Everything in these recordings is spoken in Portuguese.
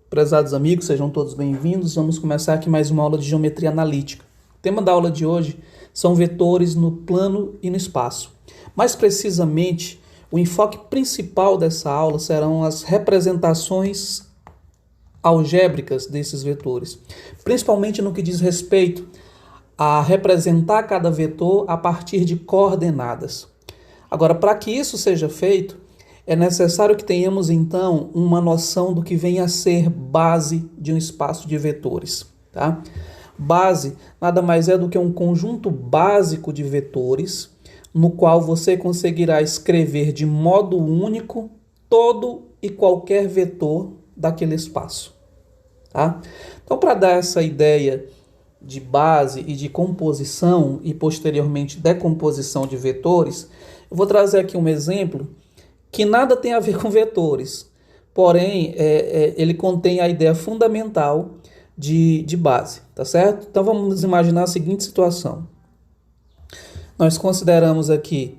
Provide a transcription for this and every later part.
Prezados amigos, sejam todos bem-vindos. Vamos começar aqui mais uma aula de geometria analítica. O tema da aula de hoje são vetores no plano e no espaço. Mais precisamente, o enfoque principal dessa aula serão as representações algébricas desses vetores, principalmente no que diz respeito a representar cada vetor a partir de coordenadas. Agora, para que isso seja feito, é necessário que tenhamos, então, uma noção do que vem a ser base de um espaço de vetores. Tá? Base nada mais é do que um conjunto básico de vetores, no qual você conseguirá escrever de modo único todo e qualquer vetor daquele espaço. Tá? Então, para dar essa ideia de base e de composição e, posteriormente, decomposição de vetores, eu vou trazer aqui um exemplo que nada tem a ver com vetores, porém ele contém a ideia fundamental de base, tá certo? Então vamos imaginar a seguinte situação. Nós consideramos aqui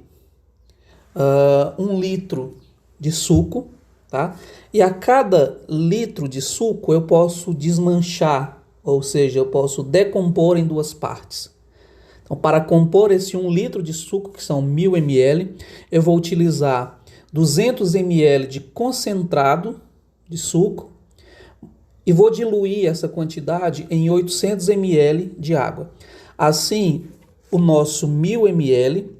1 litro de suco, tá? E a cada litro de suco eu posso desmanchar, ou seja, eu posso decompor em 2 partes. Então, para compor esse 1 litro de suco, que são 1000 ml, eu vou utilizar 200 ml de concentrado de suco e vou diluir essa quantidade em 800 ml de água. Assim, o nosso 1000 ml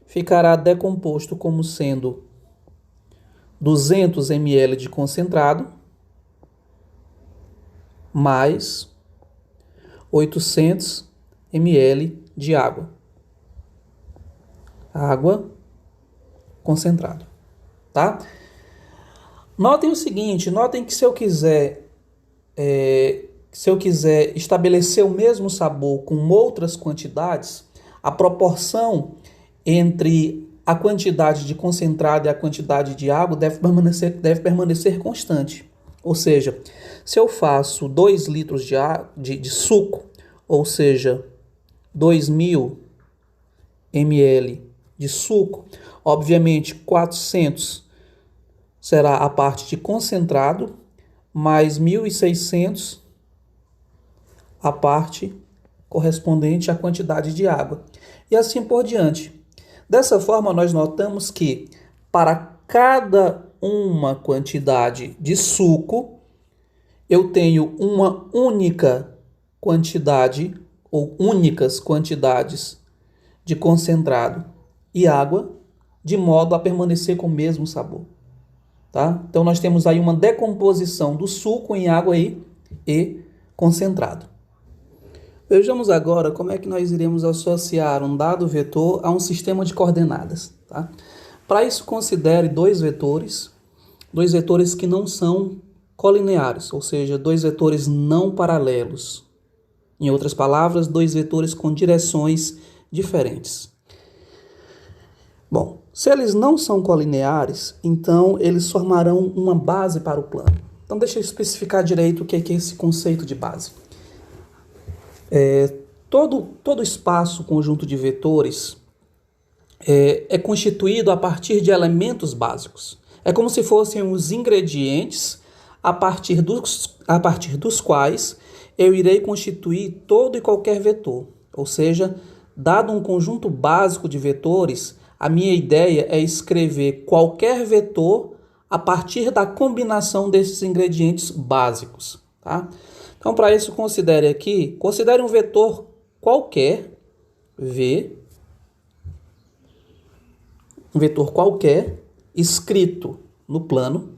ficará decomposto como sendo 200 ml de concentrado mais 800 ml de água. Água concentrado. Tá? Notem o seguinte, notem que se eu quiser estabelecer o mesmo sabor com outras quantidades, a proporção entre a quantidade de concentrado e a quantidade de água deve permanecer constante. Ou seja, se eu faço 2 litros de suco, ou seja, 2000 ml de suco, obviamente 400 será a parte de concentrado, mais 1600 a parte correspondente à quantidade de água. E assim por diante. Dessa forma, nós notamos que para cada uma quantidade de suco, eu tenho uma única quantidade ou únicas quantidades de concentrado e água, de modo a permanecer com o mesmo sabor. Tá? Então, nós temos aí uma decomposição do suco em água e concentrado. Vejamos agora como é que nós iremos associar um dado vetor a um sistema de coordenadas. Tá? Para isso, considere dois vetores que não são colineares, ou seja, 2 vetores não paralelos. Em outras palavras, 2 vetores com direções diferentes. Bom, se eles não são colineares, então eles formarão uma base para o plano. Então deixa eu especificar direito o que é esse conceito de base. Todo espaço conjunto de vetores é constituído a partir de elementos básicos. É como se fossem os ingredientes a partir dos quais eu irei constituir todo e qualquer vetor. Ou seja, dado um conjunto básico de vetores, a minha ideia é escrever qualquer vetor a partir da combinação desses ingredientes básicos. Tá? Então, para isso, considere um vetor qualquer, V, um vetor qualquer, escrito no plano,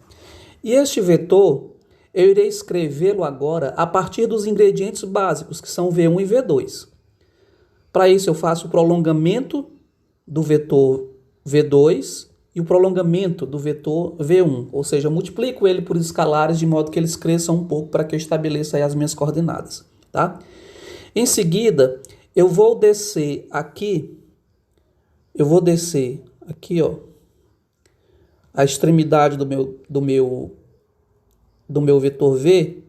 e este vetor, eu irei escrevê-lo agora a partir dos ingredientes básicos, que são V1 e V2. Para isso, eu faço o prolongamento do vetor V2 e o prolongamento do vetor V1, ou seja, eu multiplico ele por escalares de modo que eles cresçam um pouco para que eu estabeleça aí as minhas coordenadas. Tá? Em seguida, eu vou descer aqui, ó, a extremidade do meu vetor V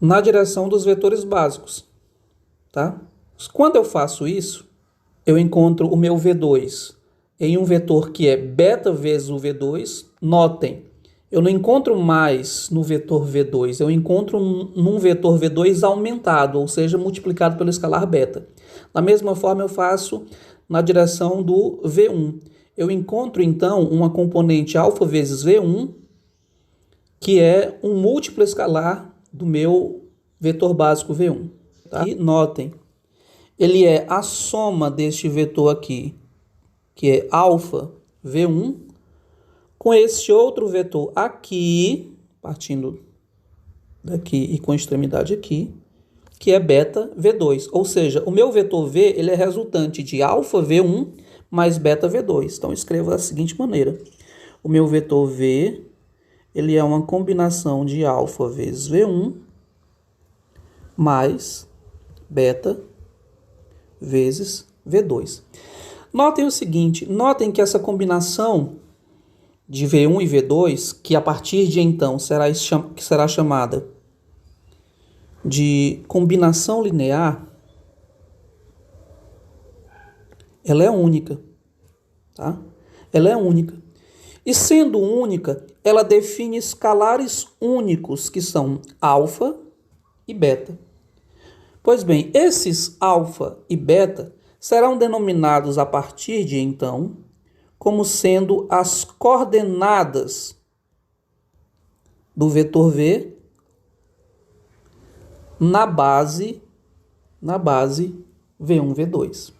na direção dos vetores básicos. Tá? Quando eu faço isso, eu encontro o meu V2 em um vetor que é beta vezes o V2. Notem, eu não encontro mais no vetor V2, eu encontro num vetor V2 aumentado, ou seja, multiplicado pelo escalar beta. Da mesma forma eu faço na direção do V1. Eu encontro então uma componente alfa vezes V1, que é um múltiplo escalar do meu vetor básico V1. Tá? E notem, ele é a soma deste vetor aqui, que é alfa V1, com esse outro vetor aqui, partindo daqui e com extremidade aqui, que é beta V2. Ou seja, o meu vetor V ele é resultante de alfa V1 mais beta V2. Então, eu escrevo da seguinte maneira. O meu vetor V ele é uma combinação de alfa vezes V1 mais beta vezes V2. Notem o seguinte, notem que essa combinação de V1 e V2, que a partir de então será chamada de combinação linear, ela é única, tá? Ela é única. E sendo única, ela define escalares únicos, que são alfa e beta. Pois bem, esses alfa e beta serão denominados a partir de então como sendo as coordenadas do vetor V na base V1, V2.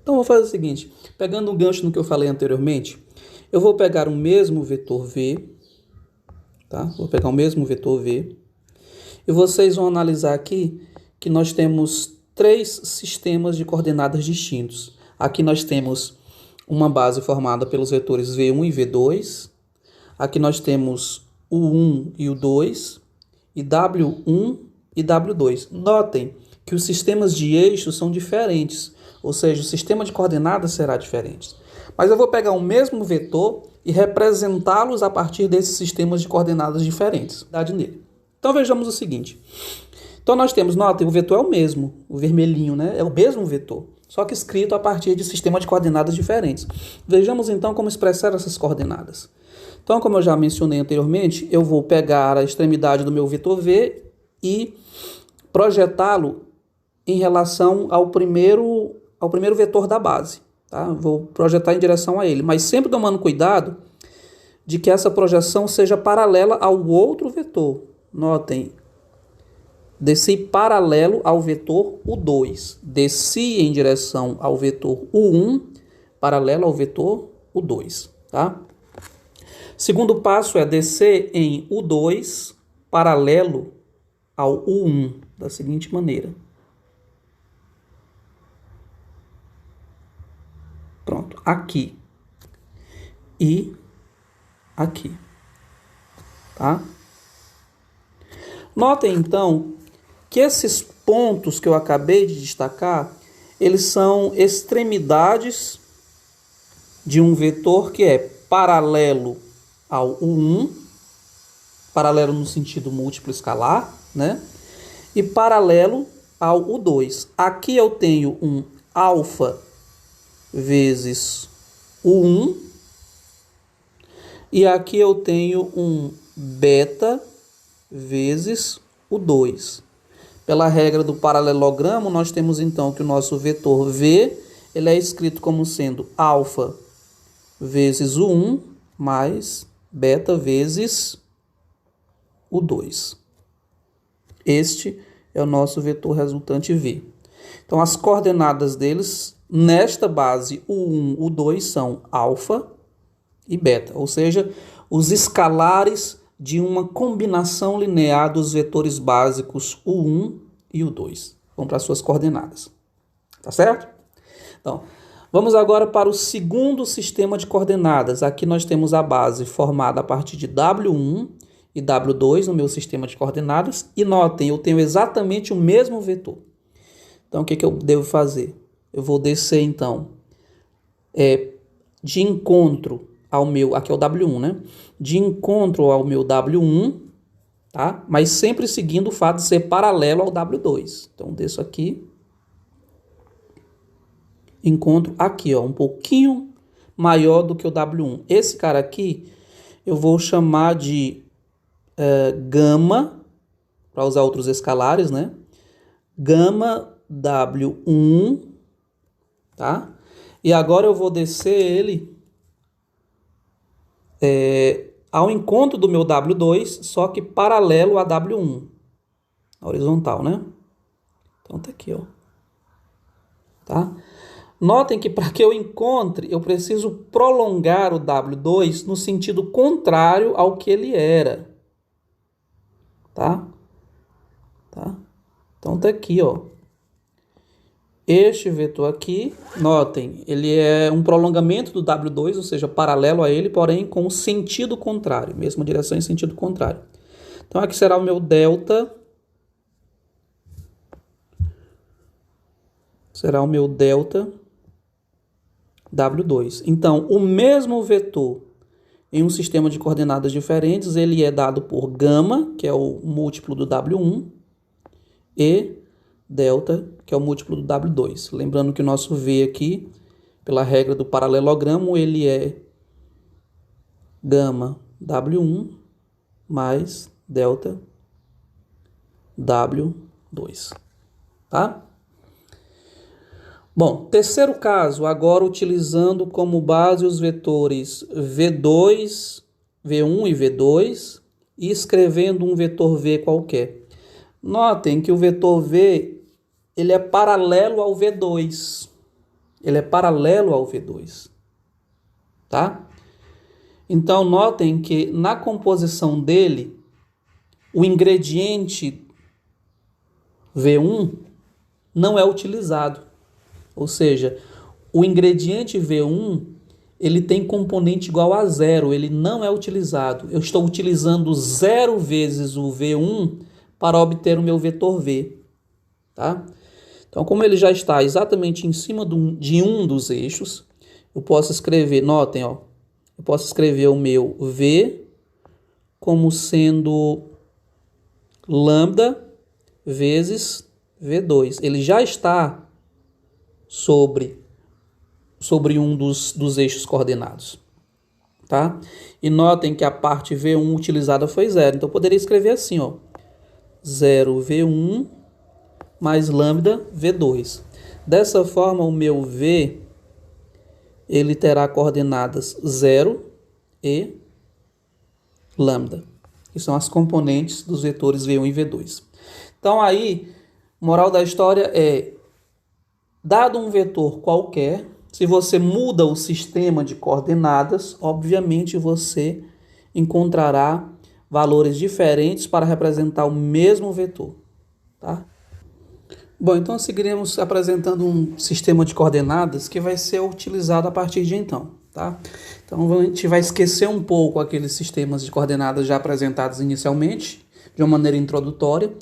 Então, vou fazer o seguinte, pegando um gancho no que eu falei anteriormente, eu vou pegar o mesmo vetor V, tá? Vou pegar o mesmo vetor V, e vocês vão analisar aqui que nós temos 3 sistemas de coordenadas distintos. Aqui nós temos uma base formada pelos vetores V1 e V2. Aqui nós temos o 1 e o 2, e W1 e W2. Notem que os sistemas de eixos são diferentes, ou seja, o sistema de coordenadas será diferente. Mas eu vou pegar o mesmo vetor e representá-los a partir desses sistemas de coordenadas diferentes. Então vejamos o seguinte. Então nós temos, notem, o vetor é o mesmo, o vermelhinho, né? É o mesmo vetor, só que escrito a partir de sistema de coordenadas diferentes. Vejamos então como expressar essas coordenadas. Então, como eu já mencionei anteriormente, eu vou pegar a extremidade do meu vetor V e projetá-lo em relação ao primeiro vetor da base. Tá? Vou projetar em direção a ele, mas sempre tomando cuidado de que essa projeção seja paralela ao outro vetor. Notem, desci paralelo ao vetor U2. Desci em direção ao vetor U1, paralelo ao vetor U2. Tá? Segundo passo é descer em U2, paralelo ao U1, da seguinte maneira. Pronto, aqui e aqui. Tá? Notem, então, que esses pontos que eu acabei de destacar, eles são extremidades de um vetor que é paralelo ao U1, paralelo no sentido múltiplo escalar, né? E paralelo ao U2. Aqui eu tenho um alfa vezes U1, e aqui eu tenho um beta vezes U2. Pela regra do paralelogramo, nós temos então que o nosso vetor V ele é escrito como sendo alfa vezes U1 mais beta vezes U2. Este é o nosso vetor resultante V. Então, as coordenadas deles, nesta base U1, U2, são alfa e beta, ou seja, os escalares de uma combinação linear dos vetores básicos U1 e U2. Vamos para as suas coordenadas. Tá certo? Então, vamos agora para o segundo sistema de coordenadas. Aqui nós temos a base formada a partir de W1 e W2 no meu sistema de coordenadas. E notem, eu tenho exatamente o mesmo vetor. Então, o que eu devo fazer? Eu vou descer, então, de encontro ao meu... Aqui é o W1, né? De encontro ao meu W1, tá? Mas sempre seguindo o fato de ser paralelo ao W2. Então, desço aqui. Encontro aqui, ó, um pouquinho maior do que o W1. Esse cara aqui eu vou chamar de gama, para usar outros escalares, né? Gama W1, tá? E agora eu vou descer ele ao encontro do meu W2, só que paralelo a W1, na horizontal, né? Então tá aqui, ó. Tá? Notem que para que eu encontre, eu preciso prolongar o W2 no sentido contrário ao que ele era. Tá? Tá? Então tá aqui, ó. Este vetor aqui, notem, ele é um prolongamento do W2, ou seja, paralelo a ele, porém com sentido contrário, mesma direção em sentido contrário. Então aqui será o meu delta, W2. Então, o mesmo vetor em um sistema de coordenadas diferentes, ele é dado por gama, que é o múltiplo do W1, e delta, que é o múltiplo do W2. Lembrando que o nosso V aqui, pela regra do paralelogramo, ele é gama W1 mais delta W2. Tá? Bom, terceiro caso, agora utilizando como base os vetores V2, V1 e V2 e escrevendo um vetor V qualquer. Notem que o vetor V ele é paralelo ao V2. Ele é paralelo ao V2. Tá? Então, notem que na composição dele, o ingrediente V1 não é utilizado. Ou seja, o ingrediente V1 ele tem componente igual a zero, ele não é utilizado. Eu estou utilizando 0 vezes o V1 para obter o meu vetor V. Tá? Então, como ele já está exatamente em cima de um dos eixos, eu posso escrever, notem, ó, eu posso escrever o meu V como sendo lambda vezes V2. Ele já está sobre um dos eixos coordenados. Tá? E notem que a parte V1 utilizada foi 0. Então, eu poderia escrever assim, ó, 0V1 mais lambda V2. Dessa forma, o meu V ele terá coordenadas 0 e lambda, que são as componentes dos vetores V1 e V2. Então, aí, moral da história é, dado um vetor qualquer, se você muda o sistema de coordenadas, obviamente você encontrará valores diferentes para representar o mesmo vetor. Tá? Bom, então seguiremos apresentando um sistema de coordenadas que vai ser utilizado a partir de então. Tá? Então a gente vai esquecer um pouco aqueles sistemas de coordenadas já apresentados inicialmente, de uma maneira introdutória,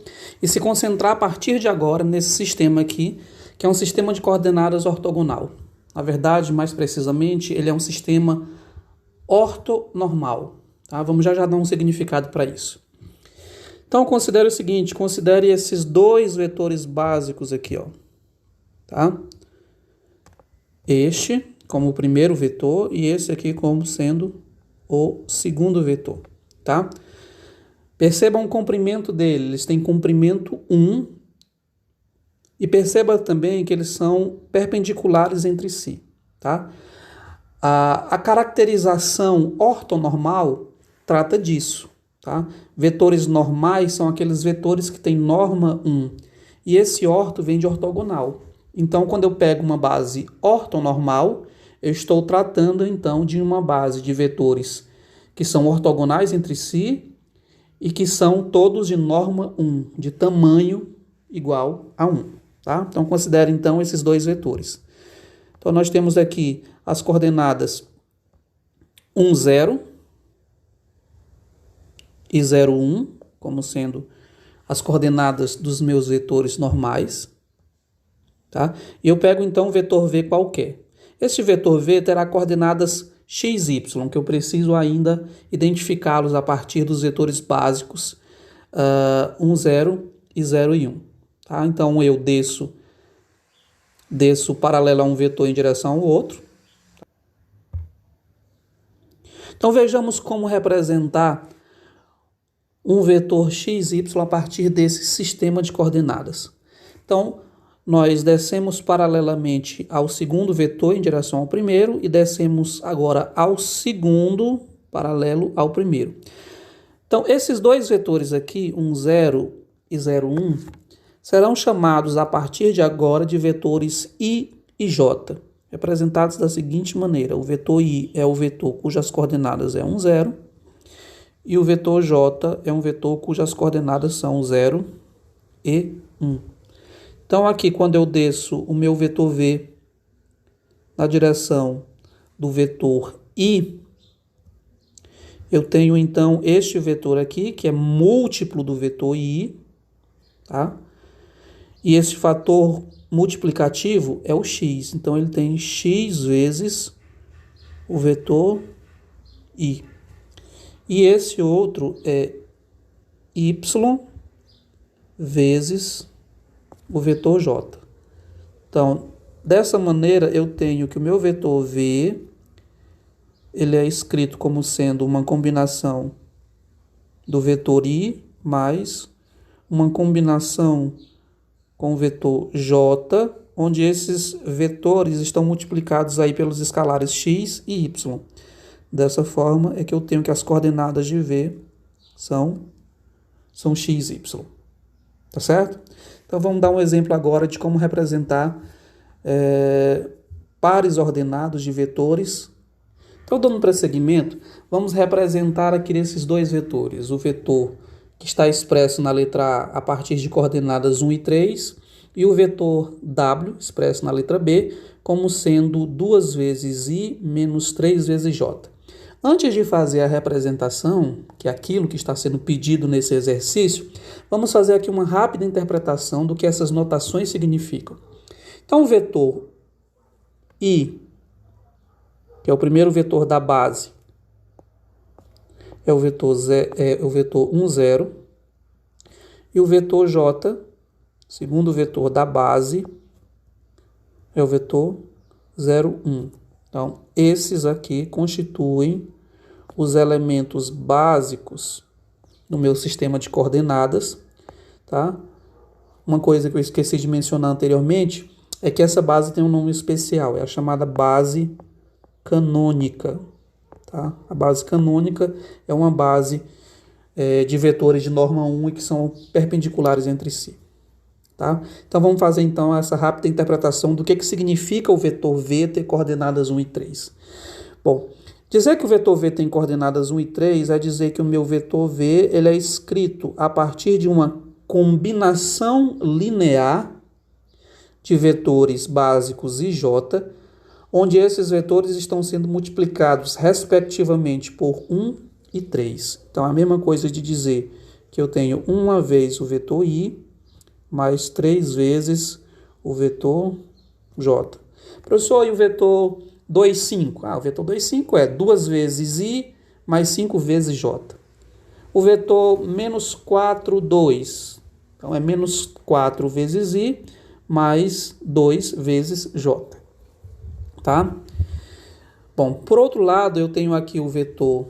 e se concentrar a partir de agora nesse sistema aqui, que é um sistema de coordenadas ortogonal. Na verdade, mais precisamente, ele é um sistema ortonormal. Tá? Vamos já dar um significado para isso. Então, considere o seguinte, considere esses dois vetores básicos aqui, ó. Tá? Este como o primeiro vetor e esse aqui como sendo o segundo vetor. Tá? Percebam o comprimento dele, eles têm comprimento 1, e perceba também que eles são perpendiculares entre si. Tá? A caracterização ortonormal trata disso. Tá? Vetores normais são aqueles vetores que têm norma 1. E esse orto vem de ortogonal. Então, quando eu pego uma base ortonormal, eu estou tratando então de uma base de vetores que são ortogonais entre si e que são todos de norma 1, de tamanho igual a 1. Tá? Então, considere então esses dois vetores. Então, nós temos aqui as coordenadas 1, 0 e 0, 1, como sendo as coordenadas dos meus vetores normais. Tá? E eu pego então um vetor V qualquer. Este vetor V terá coordenadas x, y, que eu preciso ainda identificá-los a partir dos vetores básicos 1, 0 e 0 e 1. Tá? Então eu desço paralelo a um vetor em direção ao outro. Então vejamos como representar um vetor x, y a partir desse sistema de coordenadas. Então, nós descemos paralelamente ao segundo vetor em direção ao primeiro e descemos agora ao segundo paralelo ao primeiro. Então, esses dois vetores aqui, 1, 0 e 0, 1, serão chamados a partir de agora de vetores i e j, representados da seguinte maneira: o vetor i é o vetor cujas coordenadas é 1, 0, e o vetor j é um vetor cujas coordenadas são 0 e 1. Então, aqui, quando eu desço o meu vetor v na direção do vetor i, eu tenho, então, este vetor aqui, que é múltiplo do vetor i, tá? E esse fator multiplicativo é o x. Então, ele tem x vezes o vetor i. E esse outro é y vezes o vetor j. Então, dessa maneira, eu tenho que o meu vetor v, ele é escrito como sendo uma combinação do vetor i mais uma combinação com o vetor j, onde esses vetores estão multiplicados aí pelos escalares x e y. Dessa forma é que eu tenho que as coordenadas de v são x e y. Tá certo? Então vamos dar um exemplo agora de como representar pares ordenados de vetores. Então, dando prosseguimento, vamos representar aqui esses dois vetores. O vetor que está expresso na letra A partir de coordenadas 1 e 3, e o vetor W, expresso na letra B, como sendo 2 vezes I menos 3 vezes J. Antes de fazer a representação, que é aquilo que está sendo pedido nesse exercício, vamos fazer aqui uma rápida interpretação do que essas notações significam. Então, o vetor I, que é o primeiro vetor da base, é o vetor 1, 0, e o vetor J, segundo vetor da base, é o vetor 0, 1. Então, esses aqui constituem os elementos básicos do meu sistema de coordenadas, tá? Uma coisa que eu esqueci de mencionar anteriormente é que essa base tem um nome especial, é a chamada base canônica, tá? A base canônica é uma base de vetores de norma 1 e que são perpendiculares entre si. Tá? Então vamos fazer então essa rápida interpretação do que significa o vetor v ter coordenadas 1 e 3. Bom, dizer que o vetor v tem coordenadas 1 e 3 é dizer que o meu vetor v ele é escrito a partir de uma combinação linear de vetores básicos i e j, onde esses vetores estão sendo multiplicados respectivamente por 1 e 3. Então, a mesma coisa de dizer que eu tenho uma vez o vetor i mais 3 vezes o vetor j. Professor, e o vetor 2, 5? O vetor 2, 5 é 2 vezes i mais 5 vezes j. O vetor menos 4, 2. Então, é menos 4 vezes i mais 2 vezes j. Tá? Bom, por outro lado, eu tenho aqui o vetor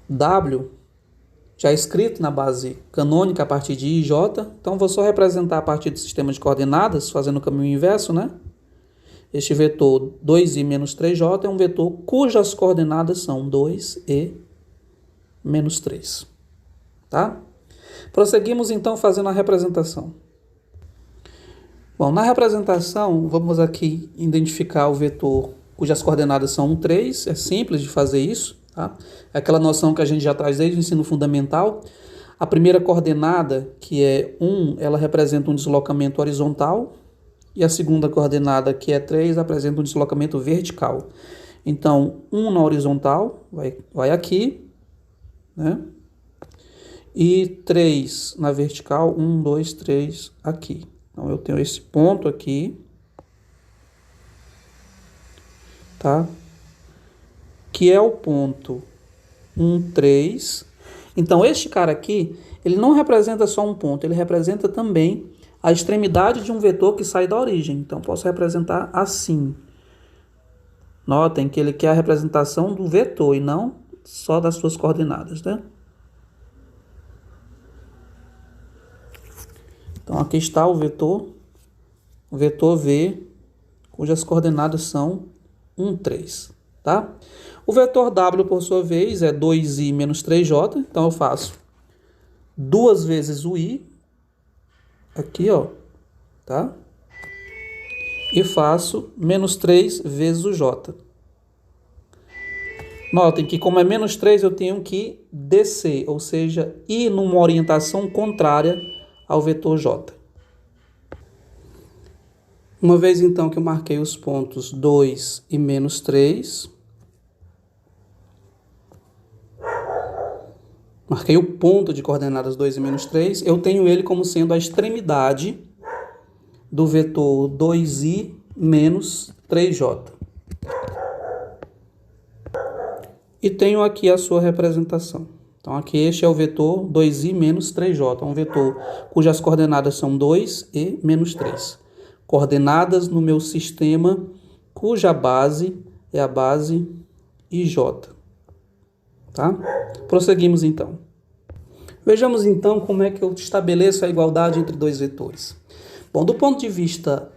w, já escrito na base canônica a partir de i e j. Então, vou só representar a partir do sistema de coordenadas, fazendo o caminho inverso, né? Este vetor 2i menos 3j é um vetor cujas coordenadas são 2 e menos 3. Tá? Prosseguimos, então, fazendo a representação. Bom, na representação, vamos aqui identificar o vetor cujas coordenadas são 1, 3. É simples de fazer isso. Tá? É aquela noção que a gente já traz desde o ensino fundamental. A primeira coordenada, que é 1, ela representa um deslocamento horizontal. E a segunda coordenada, que é 3, apresenta um deslocamento vertical. Então, 1 na horizontal vai aqui, né? E 3 na vertical, 1, 2, 3 aqui. Então, eu tenho esse ponto aqui, tá? Que é o ponto 1, 3. Então, este cara aqui, ele não representa só um ponto, ele representa também a extremidade de um vetor que sai da origem. Então, posso representar assim. Notem que ele quer a representação do vetor e não só das suas coordenadas, né? Então, aqui está o vetor V, cujas coordenadas são 1, 3, tá? O vetor W, por sua vez, é 2i menos 3j, então eu faço 2 vezes o i, aqui, ó, tá? E faço menos 3 vezes o j. Notem que como é menos 3, eu tenho que descer, ou seja, ir numa orientação contrária ao vetor j. Uma vez então que eu marquei os pontos 2 e menos 3, marquei o ponto de coordenadas 2 e menos 3, eu tenho ele como sendo a extremidade do vetor 2i menos 3j. E tenho aqui a sua representação. Então, aqui este é o vetor 2i menos 3j, um vetor cujas coordenadas são 2 e menos 3. Coordenadas no meu sistema cuja base é a base ij. Tá? Prosseguimos então. Vejamos então como é que eu estabeleço a igualdade entre dois vetores. Bom, do ponto de vista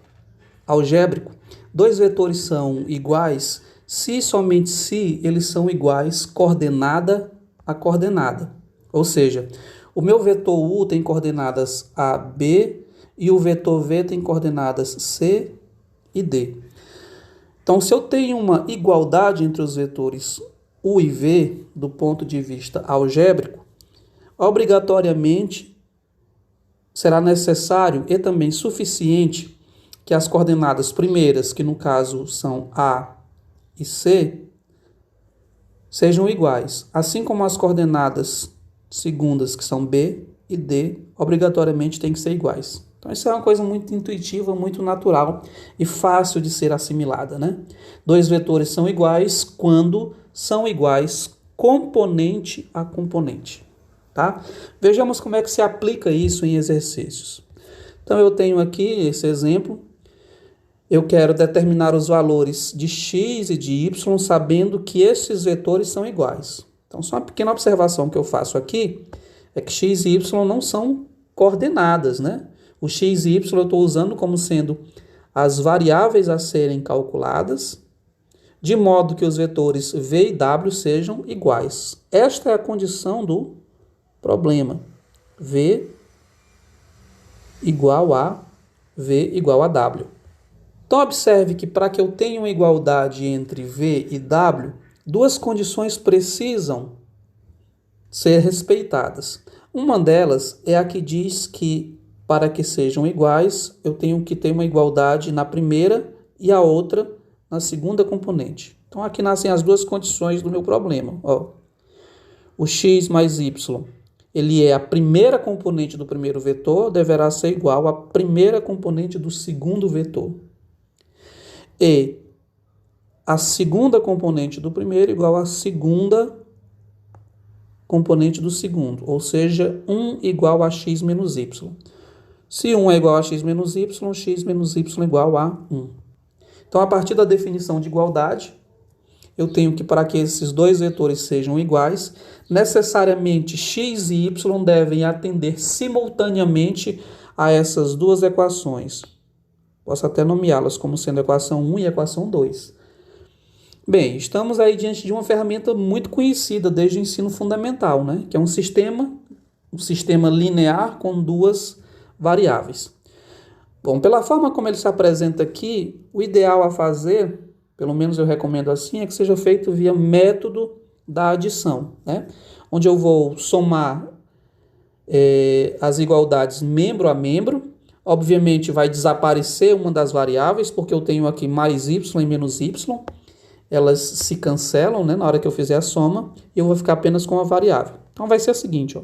algébrico, dois vetores são iguais se e somente se eles são iguais coordenada a coordenada. Ou seja, o meu vetor U tem coordenadas A, B e o vetor V tem coordenadas C e D. Então, se eu tenho uma igualdade entre os vetores U e V, do ponto de vista algébrico, obrigatoriamente será necessário e também suficiente que as coordenadas primeiras, que no caso são A e C, sejam iguais, assim como as coordenadas segundas, que são B e D, obrigatoriamente têm que ser iguais. Então, isso é uma coisa muito intuitiva, muito natural e fácil de ser assimilada, né? Dois vetores são iguais quando são iguais componente a componente, tá? Vejamos como é que se aplica isso em exercícios. Então, eu tenho aqui esse exemplo. Eu quero determinar os valores de x e de y, sabendo que esses vetores são iguais. Então, só uma pequena observação que eu faço aqui é que x e y não são coordenadas, né? O x e y eu estou usando como sendo as variáveis a serem calculadas, de modo que os vetores v e w sejam iguais. Esta é a condição do problema. V igual a w. Então, observe que para que eu tenha uma igualdade entre V e W, duas condições precisam ser respeitadas. Uma delas é a que diz que, para que sejam iguais, eu tenho que ter uma igualdade na primeira e a outra na segunda componente. Então, aqui nascem as duas condições do meu problema. Ó, o x mais y, ele é a primeira componente do primeiro vetor, deverá ser igual à primeira componente do segundo vetor. E a segunda componente do primeiro igual à segunda componente do segundo, ou seja, 1 igual a x menos y. Se 1 é igual a x menos y é igual a 1. Então, a partir da definição de igualdade, eu tenho que, para que esses dois vetores sejam iguais, necessariamente x e y devem atender simultaneamente a essas duas equações. Posso até nomeá-las como sendo equação 1 e equação 2. Bem, estamos aí diante de uma ferramenta muito conhecida desde o ensino fundamental, né? Que é um sistema linear com duas variáveis. Bom, pela forma como ele se apresenta aqui, o ideal a fazer, pelo menos eu recomendo assim, é que seja feito via método da adição, né? Onde eu vou somar as igualdades membro a membro. Obviamente vai desaparecer uma das variáveis, porque eu tenho aqui mais y e menos y. Elas se cancelam, né, na hora que eu fizer a soma, e eu vou ficar apenas com a variável. Então vai ser a seguinte, ó.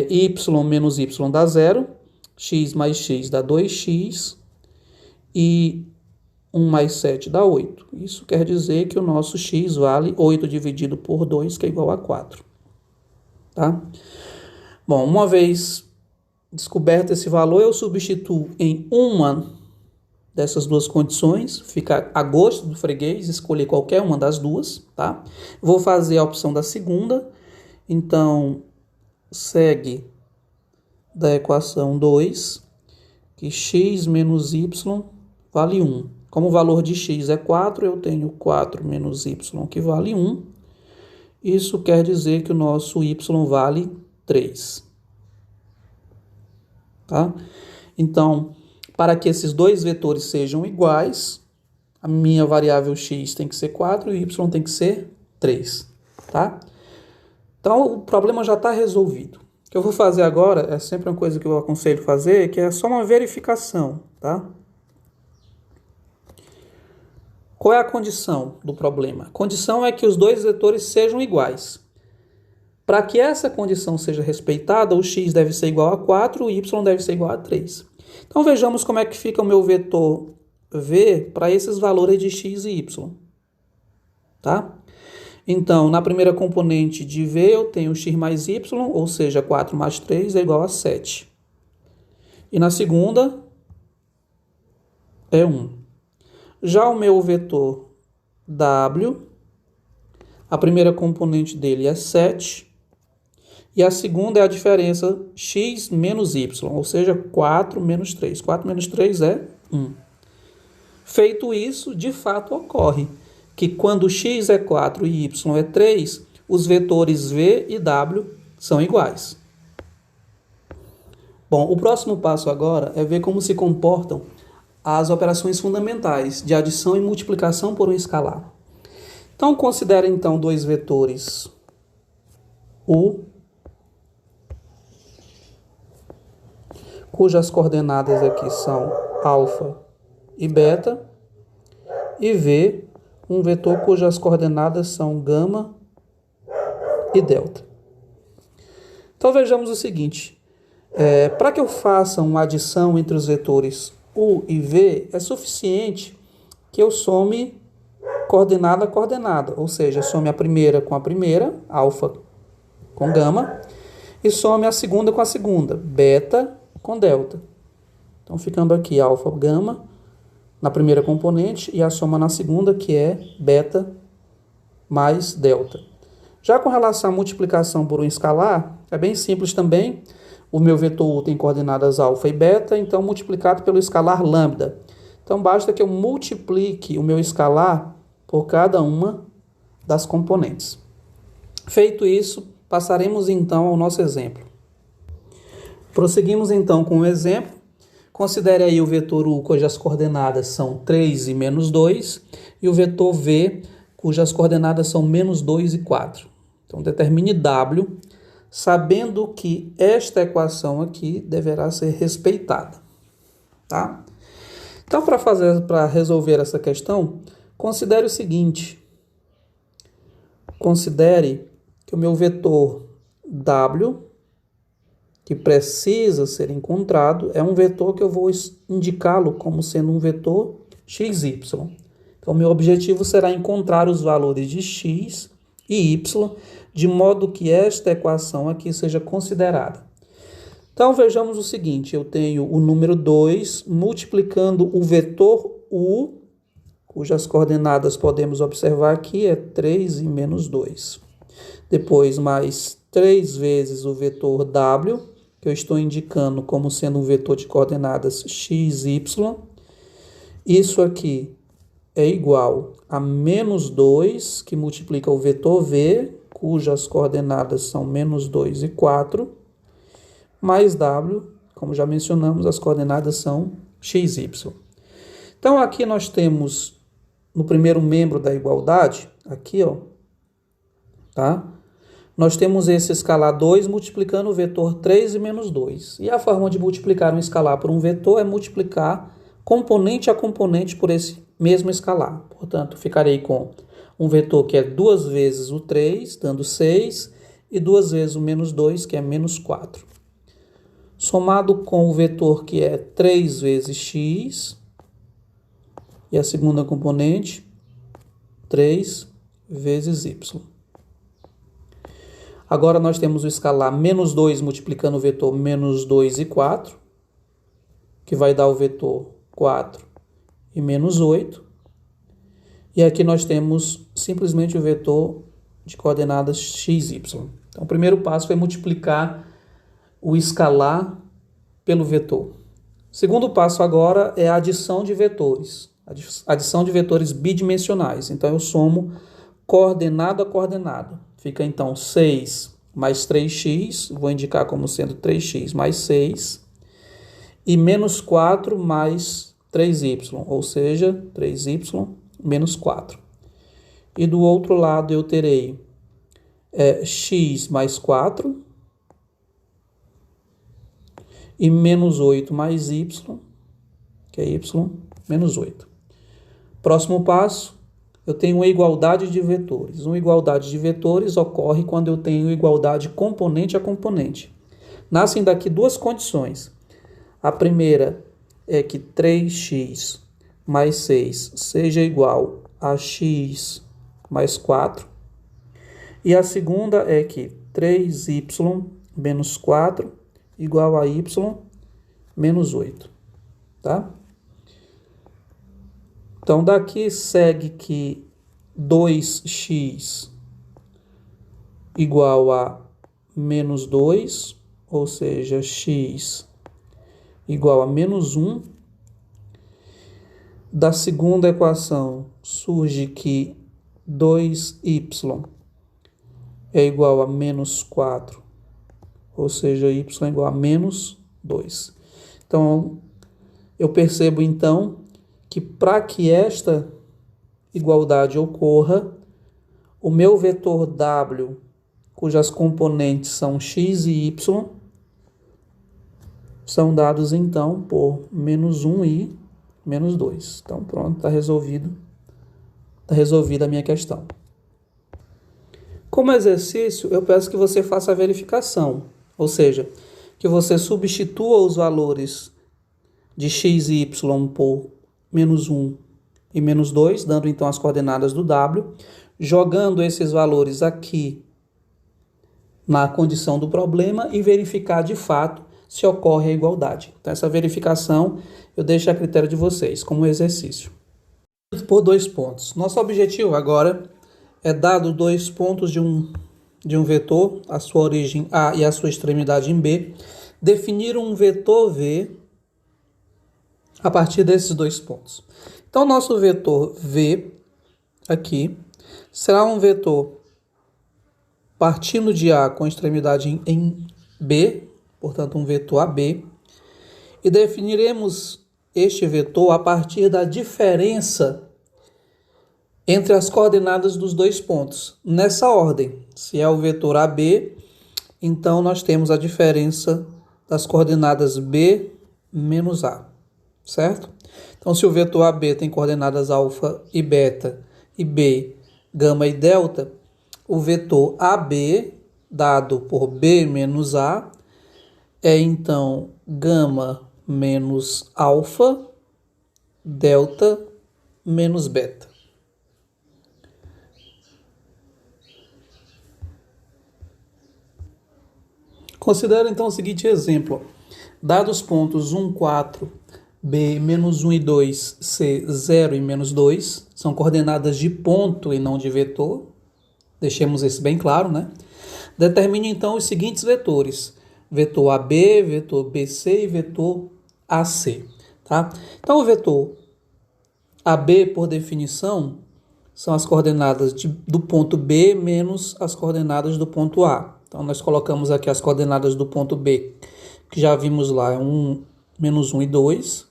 Y menos y dá 0, x mais x dá 2x, e 1 mais 7 dá 8. Isso quer dizer que o nosso x vale 8 dividido por 2, que é igual a 4. Tá? Bom, uma vez descoberto esse valor, eu substituo em uma dessas duas condições, fica a gosto do freguês escolher qualquer uma das duas, tá? Vou fazer a opção da segunda, então segue da equação 2, que x menos y vale 1. Como o valor de x é 4, eu tenho 4 menos y que vale 1. Isso quer dizer que o nosso y vale 3. Tá? Então, para que esses dois vetores sejam iguais, a minha variável x tem que ser 4 e y tem que ser 3. Tá? Então, o problema já está resolvido. O que eu vou fazer agora é sempre uma coisa que eu aconselho fazer, que é só uma verificação. Tá? Qual é a condição do problema? A condição é que os dois vetores sejam iguais. Para que essa condição seja respeitada, o x deve ser igual a 4 e o y deve ser igual a 3. Então vejamos como é que fica o meu vetor v para esses valores de x e y. Tá? Então, na primeira componente de v eu tenho x mais y, ou seja, 4 mais 3 é igual a 7. E na segunda é 1. Já o meu vetor w, a primeira componente dele é 7, e a segunda é a diferença x menos y, ou seja, 4 menos 3. 4 menos 3 é 1. Feito isso, de fato ocorre que quando x é 4 e y é 3, os vetores v e w são iguais. Bom, o próximo passo agora é ver como se comportam as operações fundamentais de adição e multiplicação por um escalar. Então, considere então dois vetores U, cujas coordenadas aqui são alfa e beta, e V, um vetor cujas coordenadas são gama e delta. Então, vejamos o seguinte. Para que eu faça uma adição entre os vetores U e V, é suficiente que eu some coordenada a coordenada, ou seja, some a primeira com a primeira, alfa com gama, e some a segunda com a segunda, beta com delta. Então, ficando aqui alfa, gama, na primeira componente, e a soma na segunda, que é beta mais delta. Já com relação à multiplicação por um escalar, é bem simples também. O meu vetor U tem coordenadas alfa e beta, então multiplicado pelo escalar lambda. Então, basta que eu multiplique o meu escalar por cada uma das componentes. Feito isso, passaremos então ao nosso exemplo. Prosseguimos então com o exemplo. Considere aí o vetor U, cujas coordenadas são 3 e menos 2, e o vetor V, cujas coordenadas são menos 2 e 4. Então, determine W, sabendo que esta equação aqui deverá ser respeitada. Tá? Então, para resolver essa questão, considere o seguinte. Considere que o meu vetor W, que precisa ser encontrado, é um vetor que eu vou indicá-lo como sendo um vetor XY. Então, meu objetivo será encontrar os valores de x e y, de modo que esta equação aqui seja considerada. Então, vejamos o seguinte, eu tenho o número 2 multiplicando o vetor U, cujas coordenadas podemos observar aqui, é 3 e menos 2. Depois, mais 3 vezes o vetor W, que eu estou indicando como sendo um vetor de coordenadas x, y. Isso aqui é igual a menos 2, que multiplica o vetor V, cujas coordenadas são menos 2 e 4, mais W, como já mencionamos, as coordenadas são x, y. Então, aqui nós temos, no primeiro membro da igualdade, aqui, ó, tá? Nós temos esse escalar 2 multiplicando o vetor 3 e menos 2. E a forma de multiplicar um escalar por um vetor é multiplicar componente a componente por esse mesmo escalar. Portanto, ficarei com um vetor que é 2 vezes o 3, dando 6, e 2 vezes o menos 2, que é menos 4. Somado com o vetor que é 3 vezes x, e a segunda componente, 3 vezes y. Agora nós temos o escalar menos 2 multiplicando o vetor menos 2 e 4, que vai dar o vetor 4 e menos 8. E aqui nós temos simplesmente o vetor de coordenadas x, y. Então, o primeiro passo foi multiplicar o escalar pelo vetor. O segundo passo agora é a adição de vetores. Adição de vetores bidimensionais. Então, eu somo coordenado a coordenado. Fica, então, 6 mais 3x, vou indicar como sendo 3x mais 6, e menos 4 mais 3y, ou seja, 3y menos 4. E do outro lado eu terei x mais 4 e menos 8 mais y, que é y menos 8. Próximo passo, eu tenho uma igualdade de vetores. Uma igualdade de vetores ocorre quando eu tenho igualdade componente a componente. Nascem daqui duas condições. A primeira é que 3x mais 6 seja igual a x mais 4. E a segunda é que 3y menos 4 igual a y menos 8. Tá? Então, daqui segue que 2x igual a menos 2, ou seja, x igual a menos 1. Da segunda equação surge que 2y é igual a menos 4, ou seja, y é igual a menos 2. Então, eu percebo então que para que esta igualdade ocorra, o meu vetor w, cujas componentes são x e y, são dados então por menos 1 e menos 2. Então pronto, está resolvido. Está resolvida a minha questão. Como exercício, eu peço que você faça a verificação, ou seja, que você substitua os valores de x e y por menos 1 e menos 2, dando então as coordenadas do w, jogando esses valores aqui na condição do problema e verificar de fato se ocorre a igualdade. Então essa verificação eu deixo a critério de vocês, como exercício. Por 2 pontos. Nosso objetivo agora é, dado 2 pontos de um vetor, a sua origem A e a sua extremidade em B, definir um vetor V a partir desses 2 pontos. Então, nosso vetor V aqui será um vetor partindo de A com extremidade em B, portanto, um vetor AB, e definiremos este vetor a partir da diferença entre as coordenadas dos 2 pontos. Nessa ordem, se é o vetor AB, então nós temos a diferença das coordenadas B menos A, certo? Então, se o vetor AB tem coordenadas alfa e beta, e B, gama e delta, o vetor AB, dado por B menos A, é então gama menos alfa, delta menos beta. Considera então o seguinte exemplo. Dados pontos 1, 4, B, menos 1 e 2, C, 0 e menos 2, são coordenadas de ponto e não de vetor. Deixemos isso bem claro, né? Determine então os seguintes vetores. Vetor AB, vetor BC e vetor AC. Tá? Então, o vetor AB, por definição, são as coordenadas do ponto B menos as coordenadas do ponto A. Então, nós colocamos aqui as coordenadas do ponto B, que já vimos lá, é menos 1 e 2,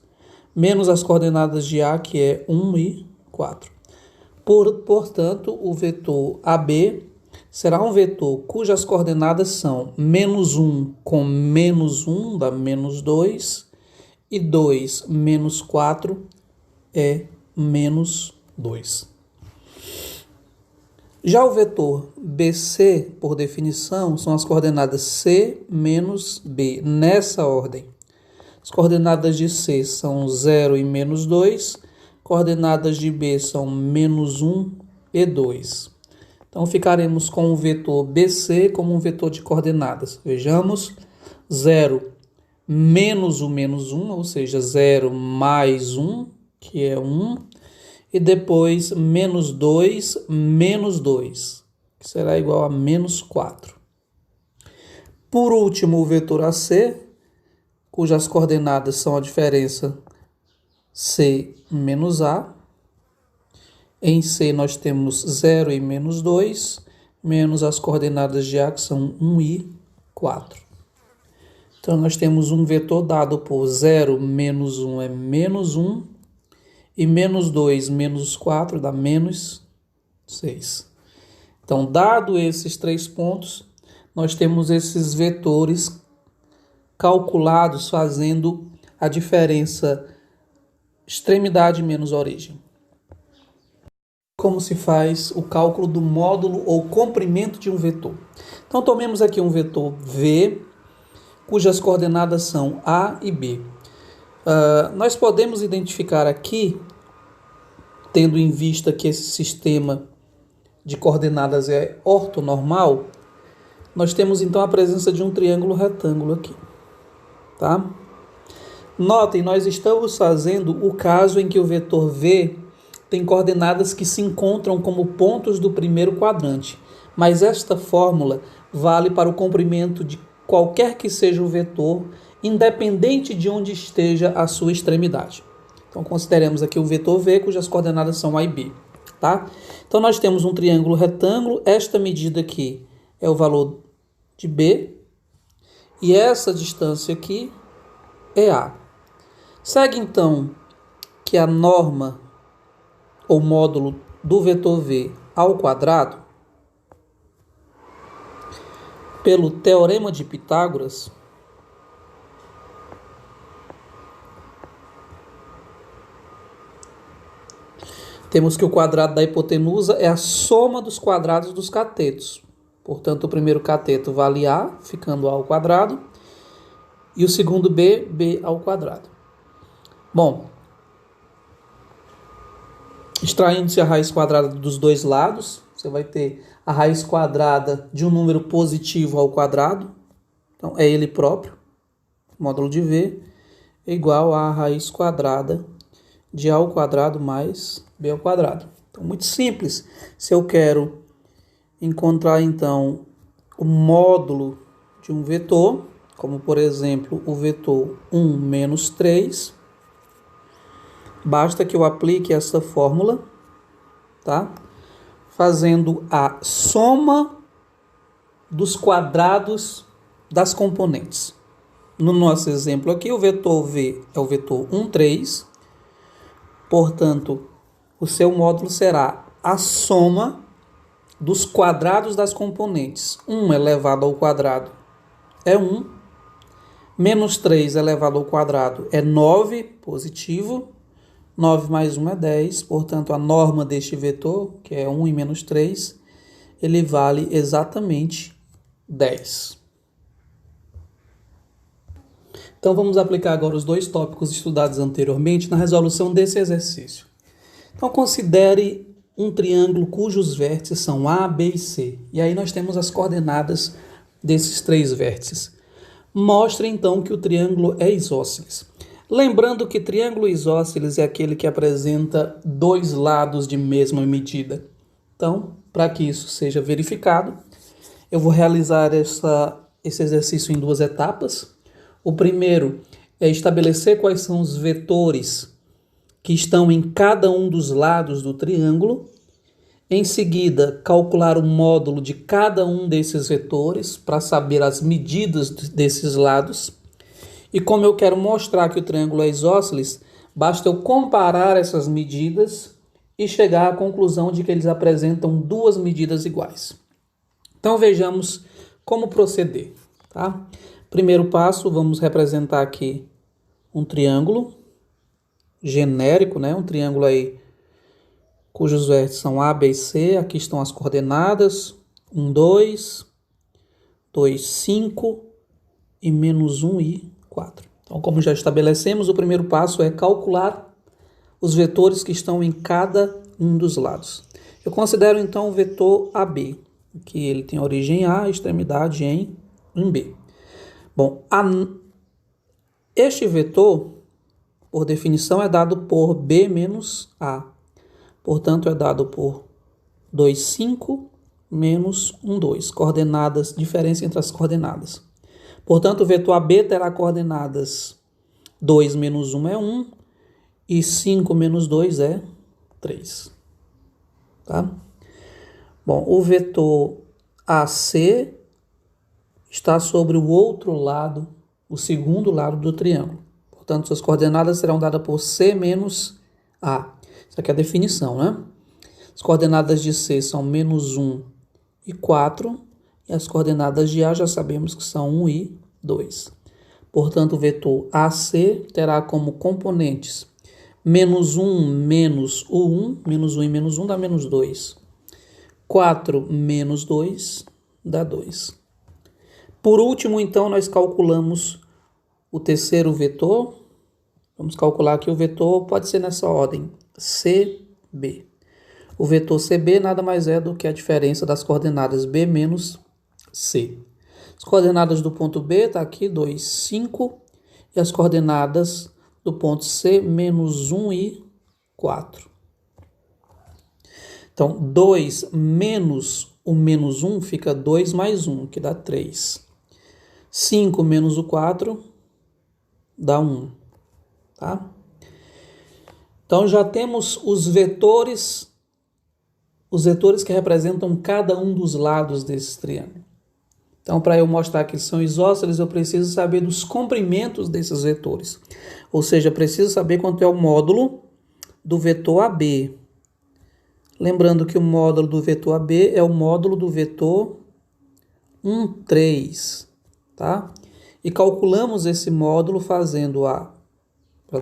menos as coordenadas de A, que é 1 e 4. Portanto, o vetor AB será um vetor cujas coordenadas são menos 1 com menos 1, dá menos 2, e 2 menos 4 é menos 2. Já o vetor BC, por definição, são as coordenadas C menos B, nessa ordem. As coordenadas de C são 0 e menos 2, coordenadas de B são menos 1 e 2. Então, ficaremos com o vetor BC como um vetor de coordenadas. Vejamos, 0 menos o menos 1, ou seja, 0 mais 1, que é 1, e depois menos 2, que será igual a menos 4. Por último, o vetor AC, cujas coordenadas são a diferença C menos A. Em C nós temos 0 e menos 2, menos as coordenadas de A, que são 1 e 4. Então, nós temos um vetor dado por 0 menos 1 é menos 1, e menos 2 menos 4 dá menos 6. Então, dado esses 3 pontos, nós temos esses vetores calculados fazendo a diferença extremidade menos origem. Como se faz o cálculo do módulo ou comprimento de um vetor. Então, tomemos aqui um vetor V, cujas coordenadas são A e B. Nós podemos identificar aqui, tendo em vista que esse sistema de coordenadas é ortonormal, nós temos então a presença de um triângulo retângulo aqui, tá? Notem, nós estamos fazendo o caso em que o vetor V tem coordenadas que se encontram como pontos do primeiro quadrante, mas esta fórmula vale para o comprimento de qualquer que seja o vetor, independente de onde esteja a sua extremidade. Então, consideremos aqui o vetor V, cujas coordenadas são A e B, tá? Então, nós temos um triângulo retângulo, esta medida aqui é o valor de B, e essa distância aqui é A. Segue, então, que a norma ou módulo do vetor V ao quadrado, pelo teorema de Pitágoras, temos que o quadrado da hipotenusa é a soma dos quadrados dos catetos. Portanto, o primeiro cateto vale A, ficando A ao quadrado, e o segundo B, B ao quadrado. Bom, extraindo-se a raiz quadrada dos dois lados, você vai ter a raiz quadrada de um número positivo ao quadrado, então é ele próprio, módulo de V, é igual a raiz quadrada de A ao quadrado mais B ao quadrado. Então, muito simples. Se eu quero encontrar, então, o módulo de um vetor, como, por exemplo, o vetor 1 menos 3, basta que eu aplique essa fórmula, tá? Fazendo a soma dos quadrados das componentes. No nosso exemplo aqui, o vetor V é o vetor 1, 3. Portanto, o seu módulo será a soma dos quadrados das componentes. 1 elevado ao quadrado é 1. Menos 3 elevado ao quadrado é 9, positivo. 9 mais 1 é 10, portanto, a norma deste vetor, que é 1 e menos 3, ele vale exatamente 10. Então, vamos aplicar agora os dois tópicos estudados anteriormente na resolução desse exercício. Então, considere um triângulo cujos vértices são A, B e C. E aí nós temos as coordenadas desses 3 vértices. Mostre, então, que o triângulo é isósceles. Lembrando que triângulo isósceles é aquele que apresenta 2 lados de mesma medida. Então, para que isso seja verificado, eu vou realizar esse exercício em 2 etapas. O primeiro é estabelecer quais são os vetores que estão em cada um dos lados do triângulo. Em seguida, calcular o módulo de cada um desses vetores para saber as medidas desses lados. E como eu quero mostrar que o triângulo é isósceles, basta eu comparar essas medidas e chegar à conclusão de que eles apresentam 2 medidas iguais. Então vejamos como proceder, tá? Primeiro passo, vamos representar aqui um triângulo genérico, né? Um triângulo aí cujos vértices são A, B e C. Aqui estão as coordenadas: 1, 2, 2, 5 e menos 1 e 4. Então, como já estabelecemos, o primeiro passo é calcular os vetores que estão em cada um dos lados. Eu considero, então, o vetor AB, que ele tem origem A, extremidade em B. Bom, este vetor, por definição, é dado por B menos A. Portanto, é dado por 2, 5 menos 1, 2. Coordenadas, diferença entre as coordenadas. Portanto, o vetor AB terá coordenadas 2 menos 1 é 1 e 5 menos 2 é 3. Tá? Bom, o vetor AC está sobre o outro lado, o segundo lado do triângulo. Portanto, suas coordenadas serão dadas por C menos A. Isso aqui é a definição, né? As coordenadas de C são menos 1 e 4. E as coordenadas de A já sabemos que são 1 e 2. Portanto, o vetor AC terá como componentes menos 1 menos o 1. Menos 1 e menos 1 dá menos 2. 4 menos 2 dá 2. Por último, então, nós calculamos o terceiro vetor. Vamos calcular aqui o vetor, pode ser nessa ordem, CB. O vetor CB nada mais é do que a diferença das coordenadas B menos C. As coordenadas do ponto B está aqui, 2, 5. E as coordenadas do ponto C, menos 1 e 4. Então, 2 menos o menos 1 fica 2 mais 1, que dá 3. 5 menos o 4 dá 1. Tá? Então, já temos os vetores que representam cada um dos lados desse triângulo. Então, para eu mostrar que eles são isósceles, eu preciso saber dos comprimentos desses vetores. Ou seja, eu preciso saber quanto é o módulo do vetor AB. Lembrando que o módulo do vetor AB é o módulo do vetor 1, 3. Tá? E calculamos esse módulo fazendo a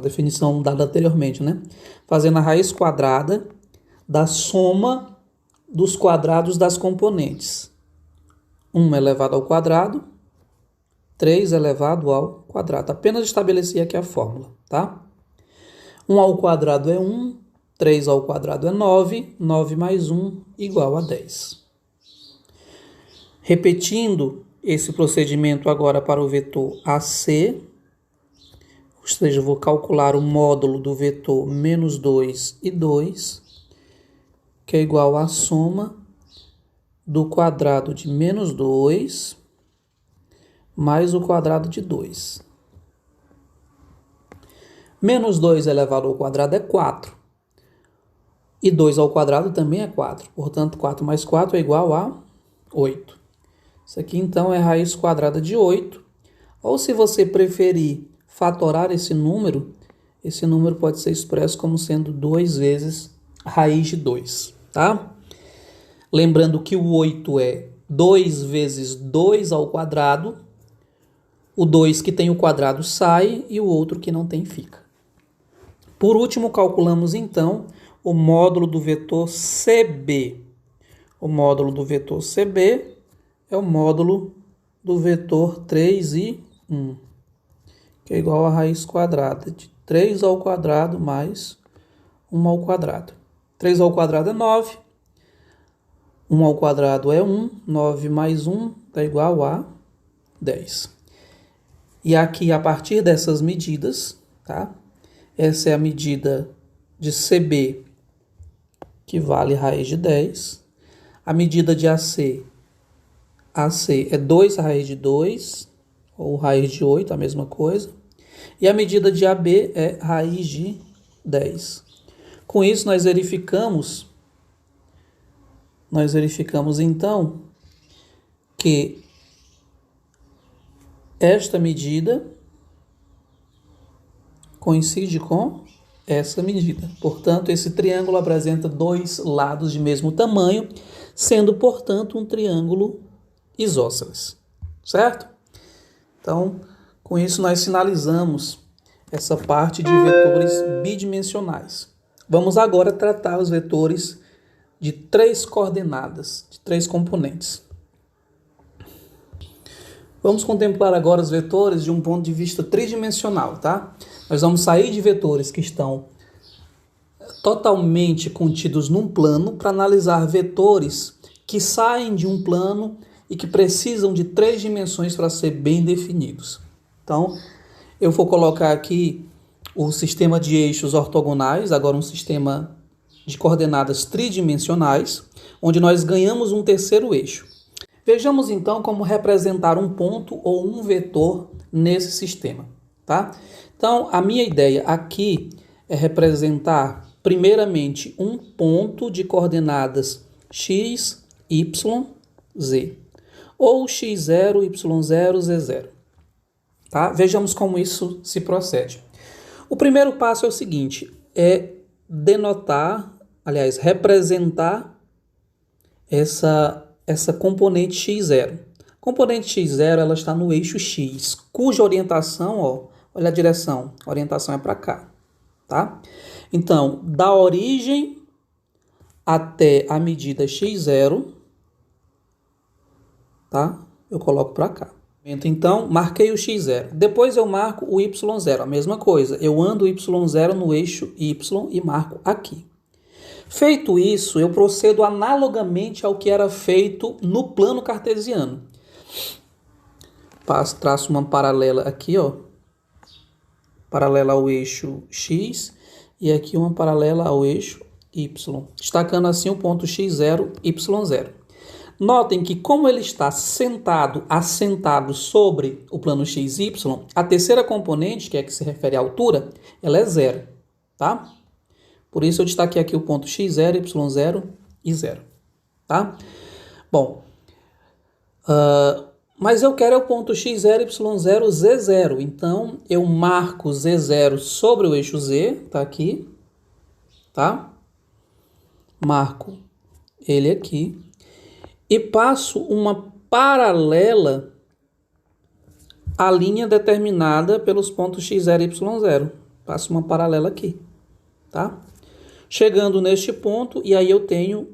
definição dada anteriormente, né? Fazendo a raiz quadrada da soma dos quadrados das componentes. 1 elevado ao quadrado, 3 elevado ao quadrado. Apenas estabeleci aqui a fórmula, tá? 1 ao quadrado é 1, 3 ao quadrado é 9, 9 mais 1 igual a 10. Repetindo esse procedimento agora para o vetor AC, ou seja, eu vou calcular o módulo do vetor menos 2 e 2, que é igual à soma do quadrado de menos 2 mais o quadrado de 2. Menos 2 elevado ao quadrado é 4. E 2 ao quadrado também é 4. Portanto, 4 mais 4 é igual a 8. Isso aqui, então, é raiz quadrada de 8. Ou, se você preferir fatorar esse número pode ser expresso como sendo 2 vezes raiz de 2, tá? Lembrando que o 8 é 2 vezes 2 ao quadrado. O 2 que tem o quadrado sai e o outro que não tem fica. Por último, calculamos então o módulo do vetor CB. O módulo do vetor CB é o módulo do vetor 3 e 1, que é igual a raiz quadrada de 3 ao quadrado mais 1 ao quadrado. 3 ao quadrado é 9. 1 ao quadrado é 1. 9 mais 1 dá igual a 10. E aqui, a partir dessas medidas, tá? Essa é a medida de CB, que vale raiz de 10. A medida de AC é 2 raiz de 2, ou raiz de 8, a mesma coisa. E a medida de AB é raiz de 10. Com isso, nós verificamos então que esta medida coincide com essa medida. Portanto, esse triângulo apresenta dois lados de mesmo tamanho, sendo, portanto, um triângulo isósceles. Certo? Então, com isso, nós finalizamos essa parte de vetores bidimensionais. Vamos agora tratar os vetores de 3 coordenadas, de 3 componentes. Vamos contemplar agora os vetores de um ponto de vista tridimensional, tá? Nós vamos sair de vetores que estão totalmente contidos num plano para analisar vetores que saem de um plano e que precisam de 3 dimensões para ser bem definidos. Então, eu vou colocar aqui o sistema de eixos ortogonais, agora um sistema de coordenadas tridimensionais, onde nós ganhamos um terceiro eixo. Vejamos então como representar um ponto ou um vetor nesse sistema, tá? Então, a minha ideia aqui é representar primeiramente um ponto de coordenadas x, y, z, ou x0, y0, z0. Tá? Vejamos como isso se procede. O primeiro passo é o seguinte, é denotar, aliás, representar essa componente x0. A componente x0 ela está no eixo x, cuja orientação, ó, olha a direção, a orientação é para cá, tá? Então, da origem até a medida x0, tá? Eu coloco para cá. Então, marquei o x0. Depois eu marco o y0, a mesma coisa. Eu ando o y0 no eixo y e marco aqui. Feito isso, eu procedo analogamente ao que era feito no plano cartesiano. Traço uma paralela aqui, ó. Paralela ao eixo x e aqui uma paralela ao eixo y. Destacando assim o ponto x0, y0. Notem que como ele está assentado sobre o plano XY, a terceira componente, que é que se refere à altura, ela é zero, tá? Por isso eu destaquei aqui o ponto x0, y0 e 0, tá? Bom, mas eu quero o ponto x0, y0, z0, então eu marco z0 sobre o eixo z, tá aqui, tá? Marco ele aqui. E passo uma paralela à linha determinada pelos pontos x0 e y0. Passo uma paralela aqui, tá? Chegando neste ponto, e aí eu tenho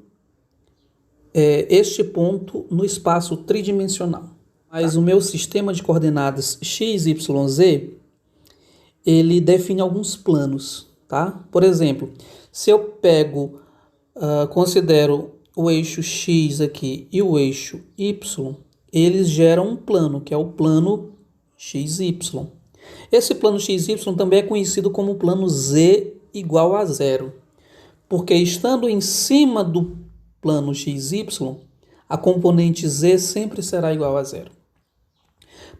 este ponto no espaço tridimensional. Mas o meu sistema de coordenadas x, y, z, ele define alguns planos, tá? Por exemplo, se eu pego, considero o eixo x aqui e o eixo y, eles geram um plano, que é o plano XY. Esse plano XY também é conhecido como plano z igual a zero, porque estando em cima do plano XY, a componente z sempre será igual a zero.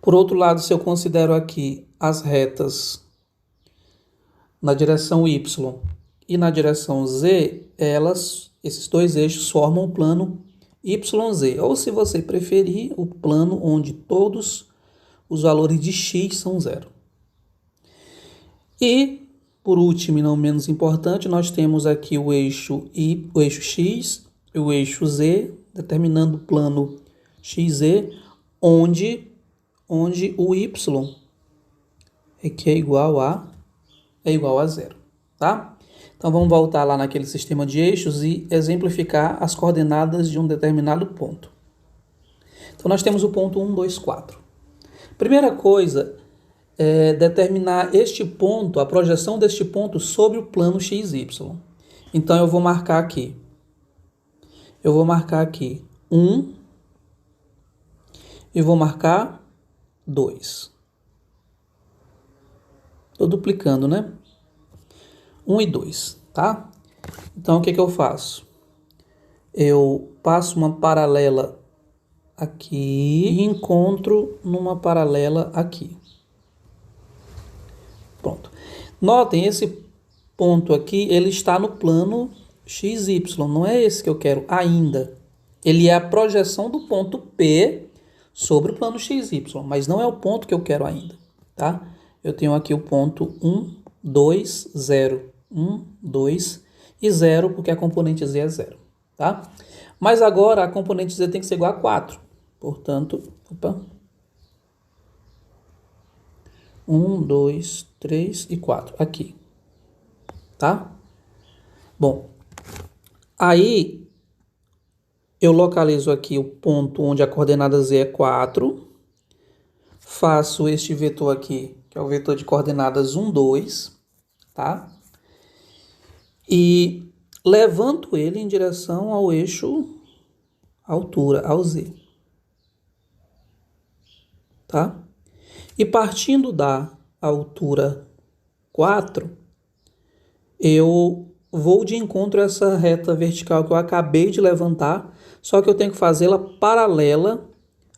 Por outro lado, se eu considero aqui as retas na direção y e na direção z, esses dois eixos formam o plano YZ, ou se você preferir, o plano onde todos os valores de x são zero. E, por último e não menos importante, nós temos aqui o eixo x e o eixo z, determinando o plano XZ, onde o y aqui é igual a zero, tá? Então, vamos voltar lá naquele sistema de eixos e exemplificar as coordenadas de um determinado ponto. Então, nós temos o ponto 1, 2, 4. Primeira coisa é determinar este ponto, a projeção deste ponto sobre o plano XY. Então, eu vou marcar aqui. 1 e vou marcar 2. Estou duplicando, né? 1 e 2, tá? Então, o que eu faço? Eu passo uma paralela aqui e encontro numa paralela aqui. Pronto. Notem, esse ponto aqui, ele está no plano XY, não é esse que eu quero ainda. Ele é a projeção do ponto P sobre o plano XY, mas não é o ponto que eu quero ainda, tá? Eu tenho aqui o ponto 1, 2, 0. 1, 2 e 0, porque a componente z é 0, tá? Mas agora a componente z tem que ser igual a 4. Portanto, 1, 2, 3 e 4, aqui, tá? Bom, aí eu localizo aqui o ponto onde a coordenada z é 4, faço este vetor aqui, que é o vetor de coordenadas 1, 2, tá? E levanto ele em direção ao eixo altura, ao z. Tá? E partindo da altura 4, eu vou de encontro a essa reta vertical que eu acabei de levantar, só que eu tenho que fazê-la paralela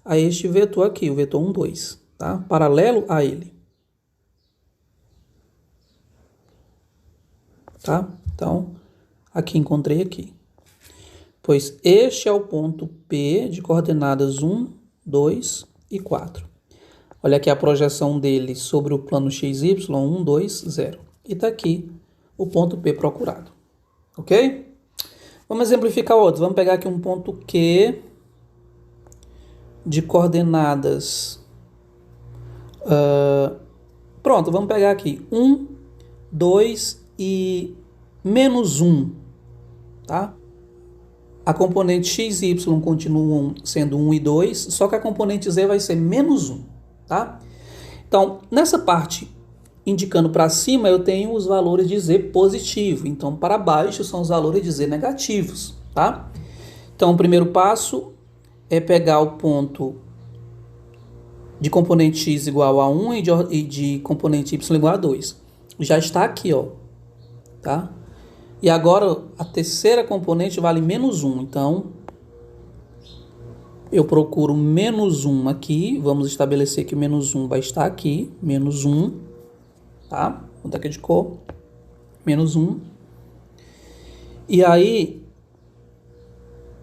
a este vetor aqui, o vetor 1, 2, tá? Paralelo a ele. Tá? Então, aqui encontrei aqui. Pois este é o ponto P de coordenadas 1, 2 e 4. Olha aqui a projeção dele sobre o plano XY, 1, 2, 0. E está aqui o ponto P procurado. Ok? Vamos exemplificar outro. Vamos pegar aqui um ponto Q de coordenadas... Pronto, vamos pegar aqui 1, 2 e menos 1. Tá? A componente x e y continuam sendo 1 e 2, só que a componente z vai ser menos 1. Tá? Então, nessa parte indicando para cima, eu tenho os valores de z positivo. Então, para baixo são os valores de z negativos. Tá? Então, o primeiro passo é pegar o ponto de componente x igual a 1 e de componente y igual a 2. Já está aqui, ó. Tá? E agora a terceira componente vale menos 1. Então, eu procuro menos 1 aqui. Vamos estabelecer que o menos 1 vai estar aqui. Menos 1. Tá? Onde é que indicou? Menos 1. E aí,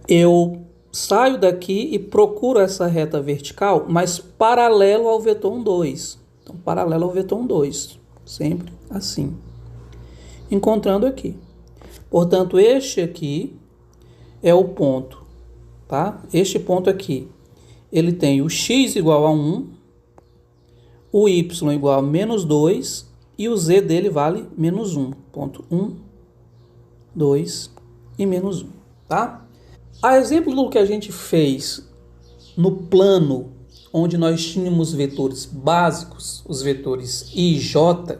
eu saio daqui e procuro essa reta vertical, mas paralelo ao vetor 1, 2. Então, paralelo ao vetor 1, 2. Sempre assim. Encontrando aqui. Portanto, este aqui é o ponto, tá? Este ponto aqui, ele tem o x igual a 1, o y igual a menos 2 e o z dele vale menos 1. Ponto 1, 2 e menos 1, tá? A exemplo do que a gente fez no plano, onde nós tínhamos vetores básicos, os vetores i e j,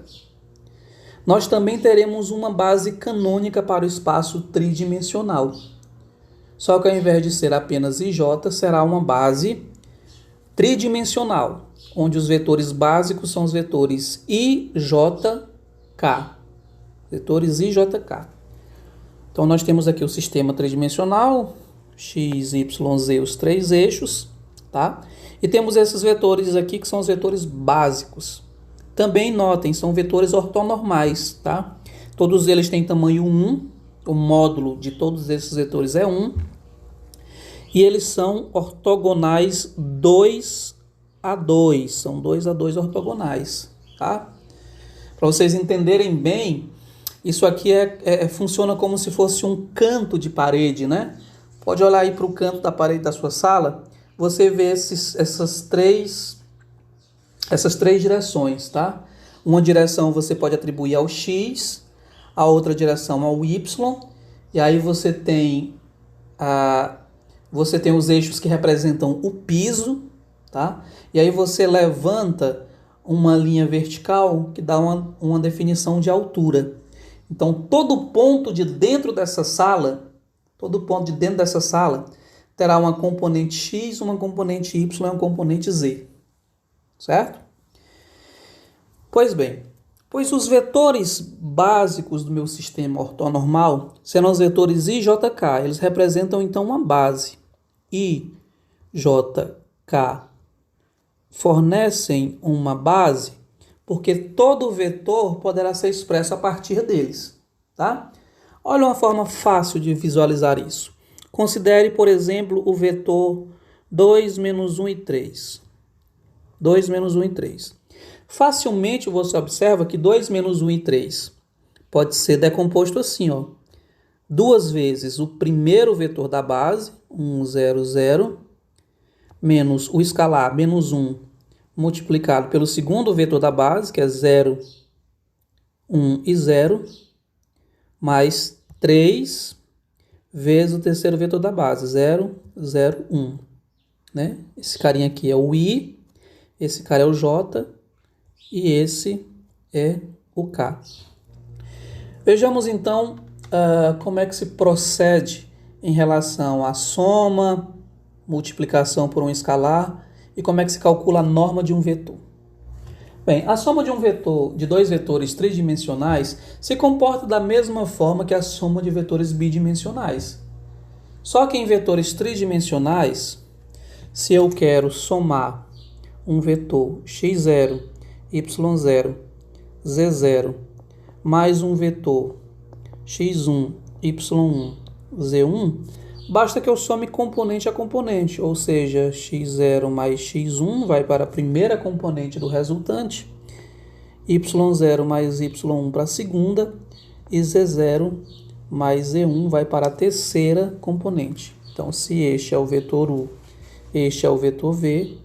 nós também teremos uma base canônica para o espaço tridimensional. Só que ao invés de ser apenas ij, será uma base tridimensional, onde os vetores básicos são os vetores i, j, k. Vetores i, j, k. Então nós temos aqui o sistema tridimensional, x, y, z, os três eixos, tá? E temos esses vetores aqui que são os vetores básicos. Também notem, são vetores ortonormais, tá? Todos eles têm tamanho 1, o módulo de todos esses vetores é 1, e eles são ortogonais 2 a 2, são 2 a 2 ortogonais, tá? Para vocês entenderem bem, isso aqui funciona como se fosse um canto de parede, né? Pode olhar aí para o canto da parede da sua sala, você vê essas três direções, tá? Uma direção você pode atribuir ao x, a outra direção ao y, e aí você tem os eixos que representam o piso, tá? E aí você levanta uma linha vertical que dá uma definição de altura. Então, todo ponto de dentro dessa sala terá uma componente x, uma componente y e uma componente z. Certo? Pois bem, os vetores básicos do meu sistema ortonormal serão os vetores i, j, k. Eles representam então uma base. I, j, k fornecem uma base porque todo vetor poderá ser expresso a partir deles. Tá? Olha uma forma fácil de visualizar isso. Considere, por exemplo, o vetor 2, menos 1 e 3. 2, menos 1 e 3. Facilmente você observa que 2, menos 1 e 3 pode ser decomposto assim, ó. Duas vezes o primeiro vetor da base, 1, 0, 0, menos o escalar, menos 1, multiplicado pelo segundo vetor da base, que é 0, 1 e 0, mais 3 vezes o terceiro vetor da base, 0, 0, 1. Né? Esse carinha aqui é o i, esse cara é o j e esse é o k. Vejamos então como é que se procede em relação à soma, multiplicação por um escalar e como é que se calcula a norma de um vetor. Bem, a soma de um vetor de dois vetores tridimensionais se comporta da mesma forma que a soma de vetores bidimensionais. Só que em vetores tridimensionais, se eu quero somar um vetor x0, y0, z0, mais um vetor x1, y1, z1, basta que eu some componente a componente, ou seja, x0 mais x1 vai para a primeira componente do resultante, y0 mais y1 para a segunda, e z0 mais z1 vai para a terceira componente. Então, se este é o vetor u, este é o vetor v,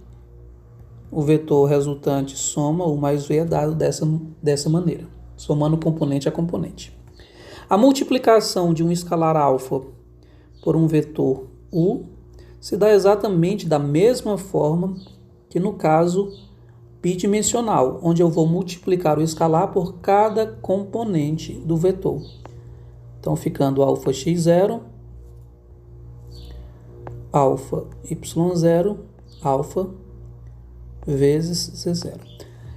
o vetor resultante soma u mais v é dado dessa maneira, somando componente a componente. A multiplicação de um escalar alfa por um vetor u se dá exatamente da mesma forma que no caso bidimensional, onde eu vou multiplicar o escalar por cada componente do vetor. Então, ficando alfa x0, alfa y0, alfa vezes z0.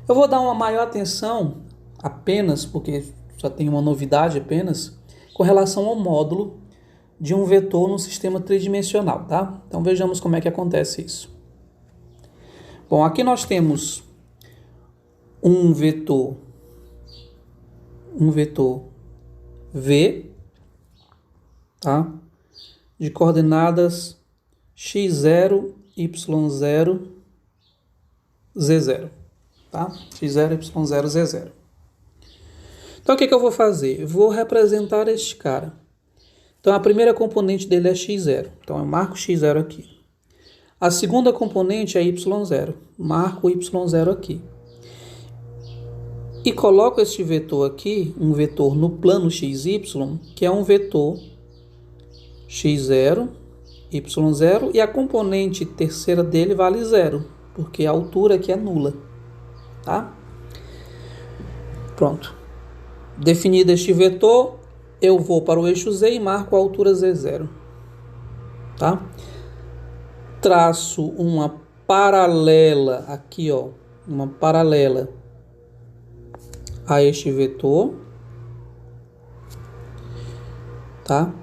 Eu vou dar uma maior atenção apenas, porque já tem uma novidade apenas, com relação ao módulo de um vetor no sistema tridimensional, tá? Então vejamos como é que acontece isso. Bom, aqui nós temos um vetor V, tá? De coordenadas x0, y0, z0, tá? x0, y0, z0. Então, o que eu vou fazer? Eu vou representar este cara. Então, a primeira componente dele é x0. Então, eu marco x0 aqui. A segunda componente é y0. Marco y0 aqui. E coloco este vetor aqui, um vetor no plano xy, que é um vetor x0, y0, e a componente terceira dele vale 0, porque a altura aqui é nula. Tá? Pronto. Definido este vetor, eu vou para o eixo Z e marco a altura Z0. Tá? Traço uma paralela aqui, ó, uma paralela a este vetor. Tá?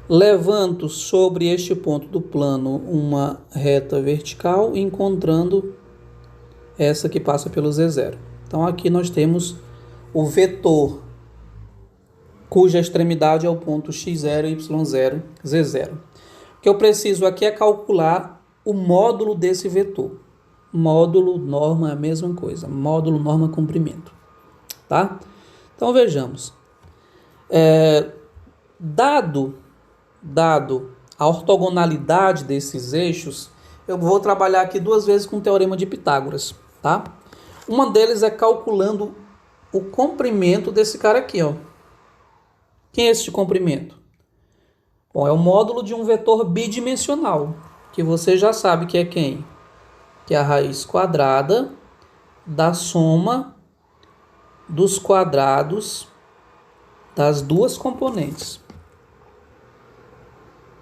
Levanto sobre este ponto do plano uma reta vertical, encontrando essa que passa pelo Z0. Então, aqui nós temos o vetor cuja extremidade é o ponto x0, y0, z0. O que eu preciso aqui é calcular o módulo desse vetor. Módulo, norma é a mesma coisa. Módulo, norma, comprimento. Tá? Então, vejamos. Dado a ortogonalidade desses eixos, eu vou trabalhar aqui duas vezes com o teorema de Pitágoras. Tá? Uma deles é calculando o comprimento desse cara aqui, ó. Quem é esse comprimento? Bom, é o módulo de um vetor bidimensional, que você já sabe que é quem? Que é a raiz quadrada da soma dos quadrados das duas componentes.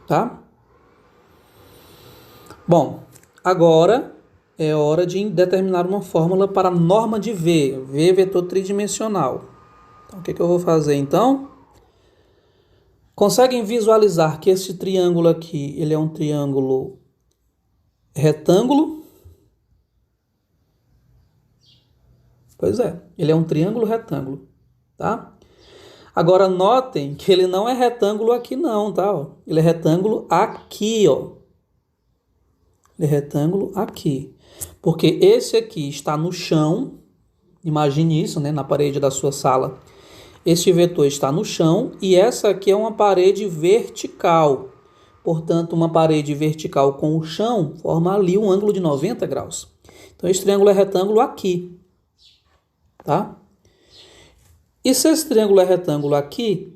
Tá? Bom, agora é hora de determinar uma fórmula para a norma de V. V é vetor tridimensional. Então, o que eu vou fazer então? Conseguem visualizar que esse triângulo aqui, ele é um triângulo retângulo? Pois é, ele é um triângulo retângulo, tá? Agora, notem que ele não é retângulo aqui não, tá? Ele é retângulo aqui, ó. Ele é retângulo aqui. Porque esse aqui está no chão, imagine isso, né, na parede da sua sala. Este vetor está no chão e essa aqui é uma parede vertical. Portanto, uma parede vertical com o chão forma ali um ângulo de 90 graus. Então, esse triângulo é retângulo aqui. Tá? E se esse triângulo é retângulo aqui,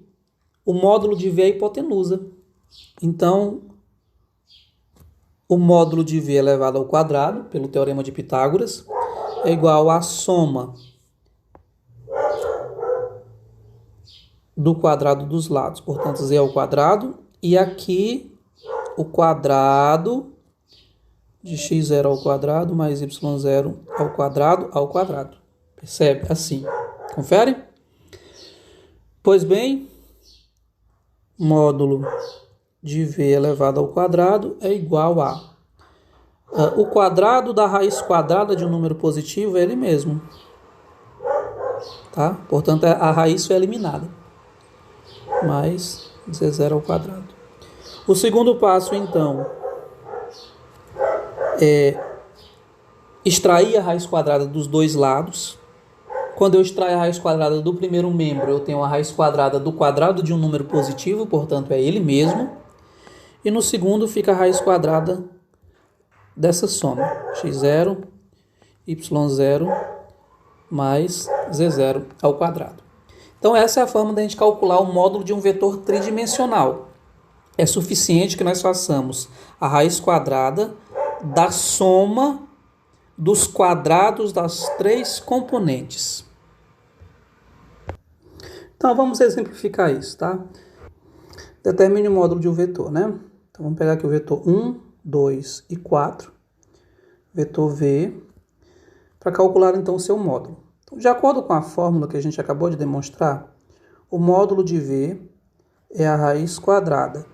o módulo de V é a hipotenusa. Então, o módulo de V elevado ao quadrado, pelo teorema de Pitágoras, é igual à soma do quadrado dos lados. Portanto, Z ao quadrado. E aqui, o quadrado de x0 ao quadrado mais y0 ao quadrado. Percebe? Assim. Confere? Pois bem, módulo de v elevado ao quadrado é igual a o quadrado da raiz quadrada de um número positivo é ele mesmo. Tá? Portanto, a raiz foi eliminada. Mais z0 ao quadrado. O segundo passo, então, é extrair a raiz quadrada dos dois lados. Quando eu extraio a raiz quadrada do primeiro membro, eu tenho a raiz quadrada do quadrado de um número positivo, portanto, é ele mesmo. E no segundo fica a raiz quadrada dessa soma, x0, y0 mais z0 ao quadrado. Então essa é a forma da gente calcular o módulo de um vetor tridimensional. É suficiente que nós façamos a raiz quadrada da soma dos quadrados das três componentes. Então vamos exemplificar isso, tá? Determine o módulo de um vetor, né? Então vamos pegar aqui o vetor 1, 2 e 4, vetor V, para calcular então o seu módulo. Então, de acordo com a fórmula que a gente acabou de demonstrar, o módulo de V é a raiz quadrada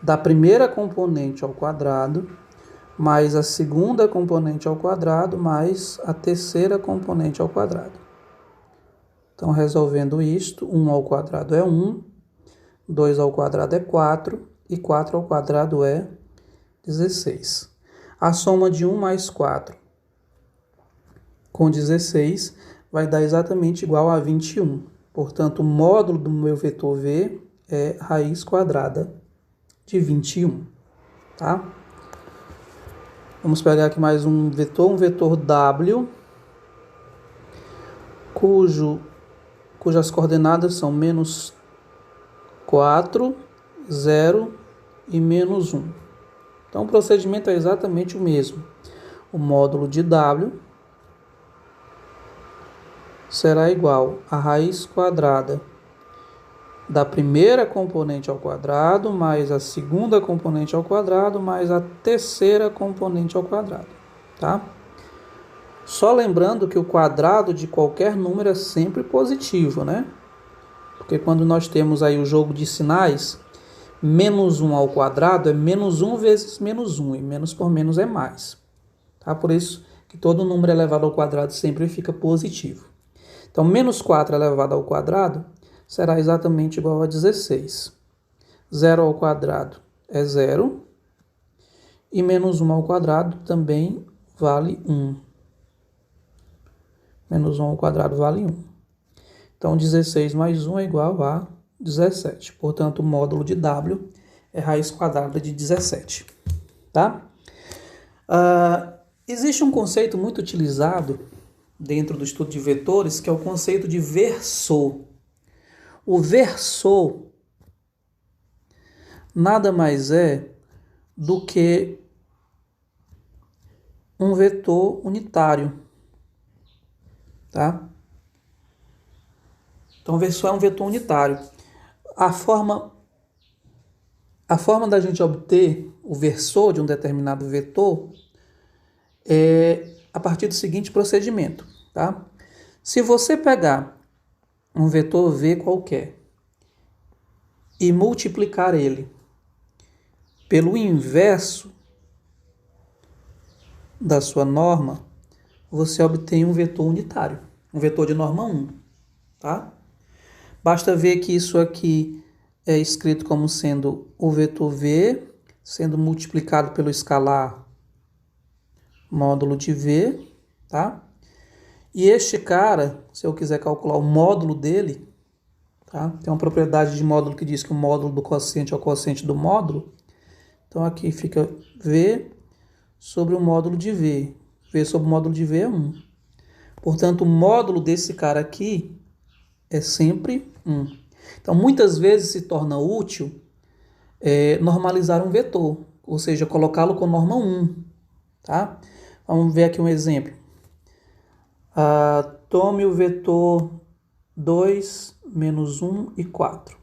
da primeira componente ao quadrado, mais a segunda componente ao quadrado, mais a terceira componente ao quadrado. Então, resolvendo isto, 1 ao quadrado é 1, 2 ao quadrado é 4, e 4 ao quadrado é 16. A soma de 1 mais 4 com 16 vai dar exatamente igual a 21. Portanto, o módulo do meu vetor V é raiz quadrada de 21. Tá? Vamos pegar aqui mais um vetor W, cujas coordenadas são menos 4, 0 e menos 1. Então, o procedimento é exatamente o mesmo. O módulo de W será igual a raiz quadrada da primeira componente ao quadrado, mais a segunda componente ao quadrado, mais a terceira componente ao quadrado. Tá? Só lembrando que o quadrado de qualquer número é sempre positivo, né? Porque quando nós temos aí o jogo de sinais, menos 1 ao quadrado é menos 1 vezes menos 1, e menos por menos é mais. Tá? Por isso que todo número elevado ao quadrado sempre fica positivo. Então, menos 4 elevado ao quadrado será exatamente igual a 16. 0 ao quadrado é 0, e menos 1 ao quadrado também vale 1. Menos 1 ao quadrado vale 1. Então, 16 mais 1 é igual a 17. Portanto, o módulo de W é raiz quadrada de 17. Tá? Existe um conceito muito utilizado dentro do estudo de vetores, que é o conceito de versor. O versor nada mais é do que um vetor unitário. Tá? Então, o versor é um vetor unitário. A forma da gente obter o versor de um determinado vetor é a partir do seguinte procedimento. Tá? Se você pegar um vetor V qualquer e multiplicar ele pelo inverso da sua norma, você obtém um vetor unitário, um vetor de norma 1. Tá? Basta ver que isso aqui é escrito como sendo o vetor V, sendo multiplicado pelo escalar módulo de V, tá? E este cara, se eu quiser calcular o módulo dele, tá? Tem uma propriedade de módulo que diz que o módulo do quociente é o quociente do módulo. Então aqui fica V sobre o módulo de V. V sobre o módulo de V é 1. Portanto, o módulo desse cara aqui é sempre 1. Então, muitas vezes se torna útil normalizar um vetor, ou seja, colocá-lo com norma 1. Tá? Vamos ver aqui um exemplo. Tome o vetor 2, menos 1 e 4.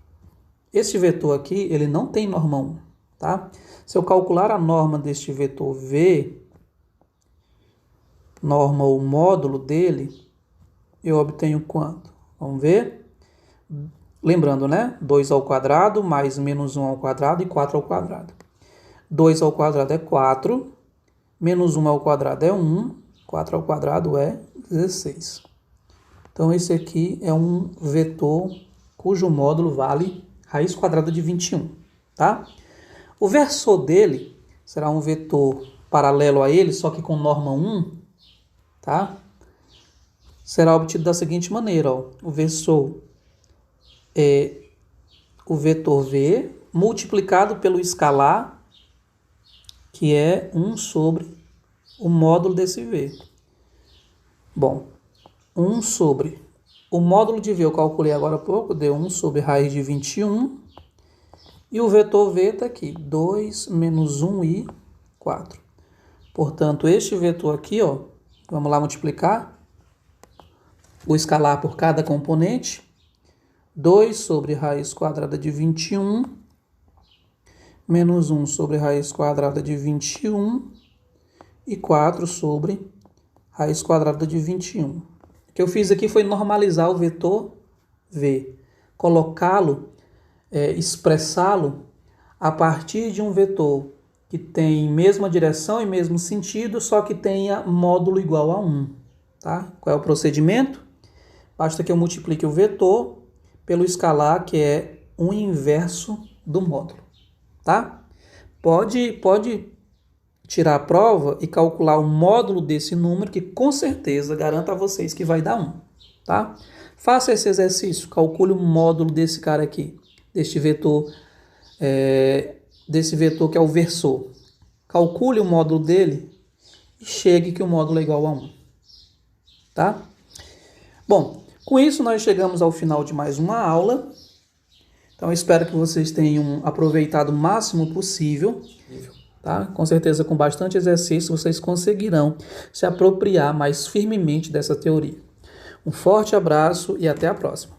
Este vetor aqui, ele não tem norma 1. Tá? Se eu calcular a norma deste vetor V, norma ou módulo dele, eu obtenho quanto? Vamos ver. Lembrando, né? 2 ao quadrado mais menos 1 ao quadrado e 4 ao quadrado. 2 ao quadrado é 4, menos 1 ao quadrado é 1, 4 ao quadrado é 16. Então, esse aqui é um vetor cujo módulo vale raiz quadrada de 21, tá? O versor dele será um vetor paralelo a ele, só que com norma 1, tá? Será obtido da seguinte maneira, ó. O versor é o vetor V multiplicado pelo escalar, que é 1 sobre o módulo desse V. Bom, 1 sobre o módulo de V eu calculei agora há pouco, deu 1 sobre raiz de 21. E o vetor V está aqui, 2 menos 1 e 4. Portanto, este vetor aqui, ó, vamos lá multiplicar o escalar por cada componente. 2 sobre raiz quadrada de 21, menos 1 sobre raiz quadrada de 21 e 4 sobre raiz quadrada de 21. O que eu fiz aqui foi normalizar o vetor V, colocá-lo, expressá-lo a partir de um vetor que tem mesma direção e mesmo sentido, só que tenha módulo igual a 1. Tá? Qual é o procedimento? Basta que eu multiplique o vetor pelo escalar, que é o inverso do módulo. Tá? Pode tirar a prova e calcular o módulo desse número, que com certeza garanto a vocês que vai dar 1. Tá? Faça esse exercício, calcule o módulo desse cara aqui, desse vetor que é o versor. Calcule o módulo dele e chegue que o módulo é igual a 1. Tá? Bom, com isso nós chegamos ao final de mais uma aula. Então espero que vocês tenham aproveitado o máximo possível. Tá? Com certeza, com bastante exercício, vocês conseguirão se apropriar mais firmemente dessa teoria. Um forte abraço e até a próxima.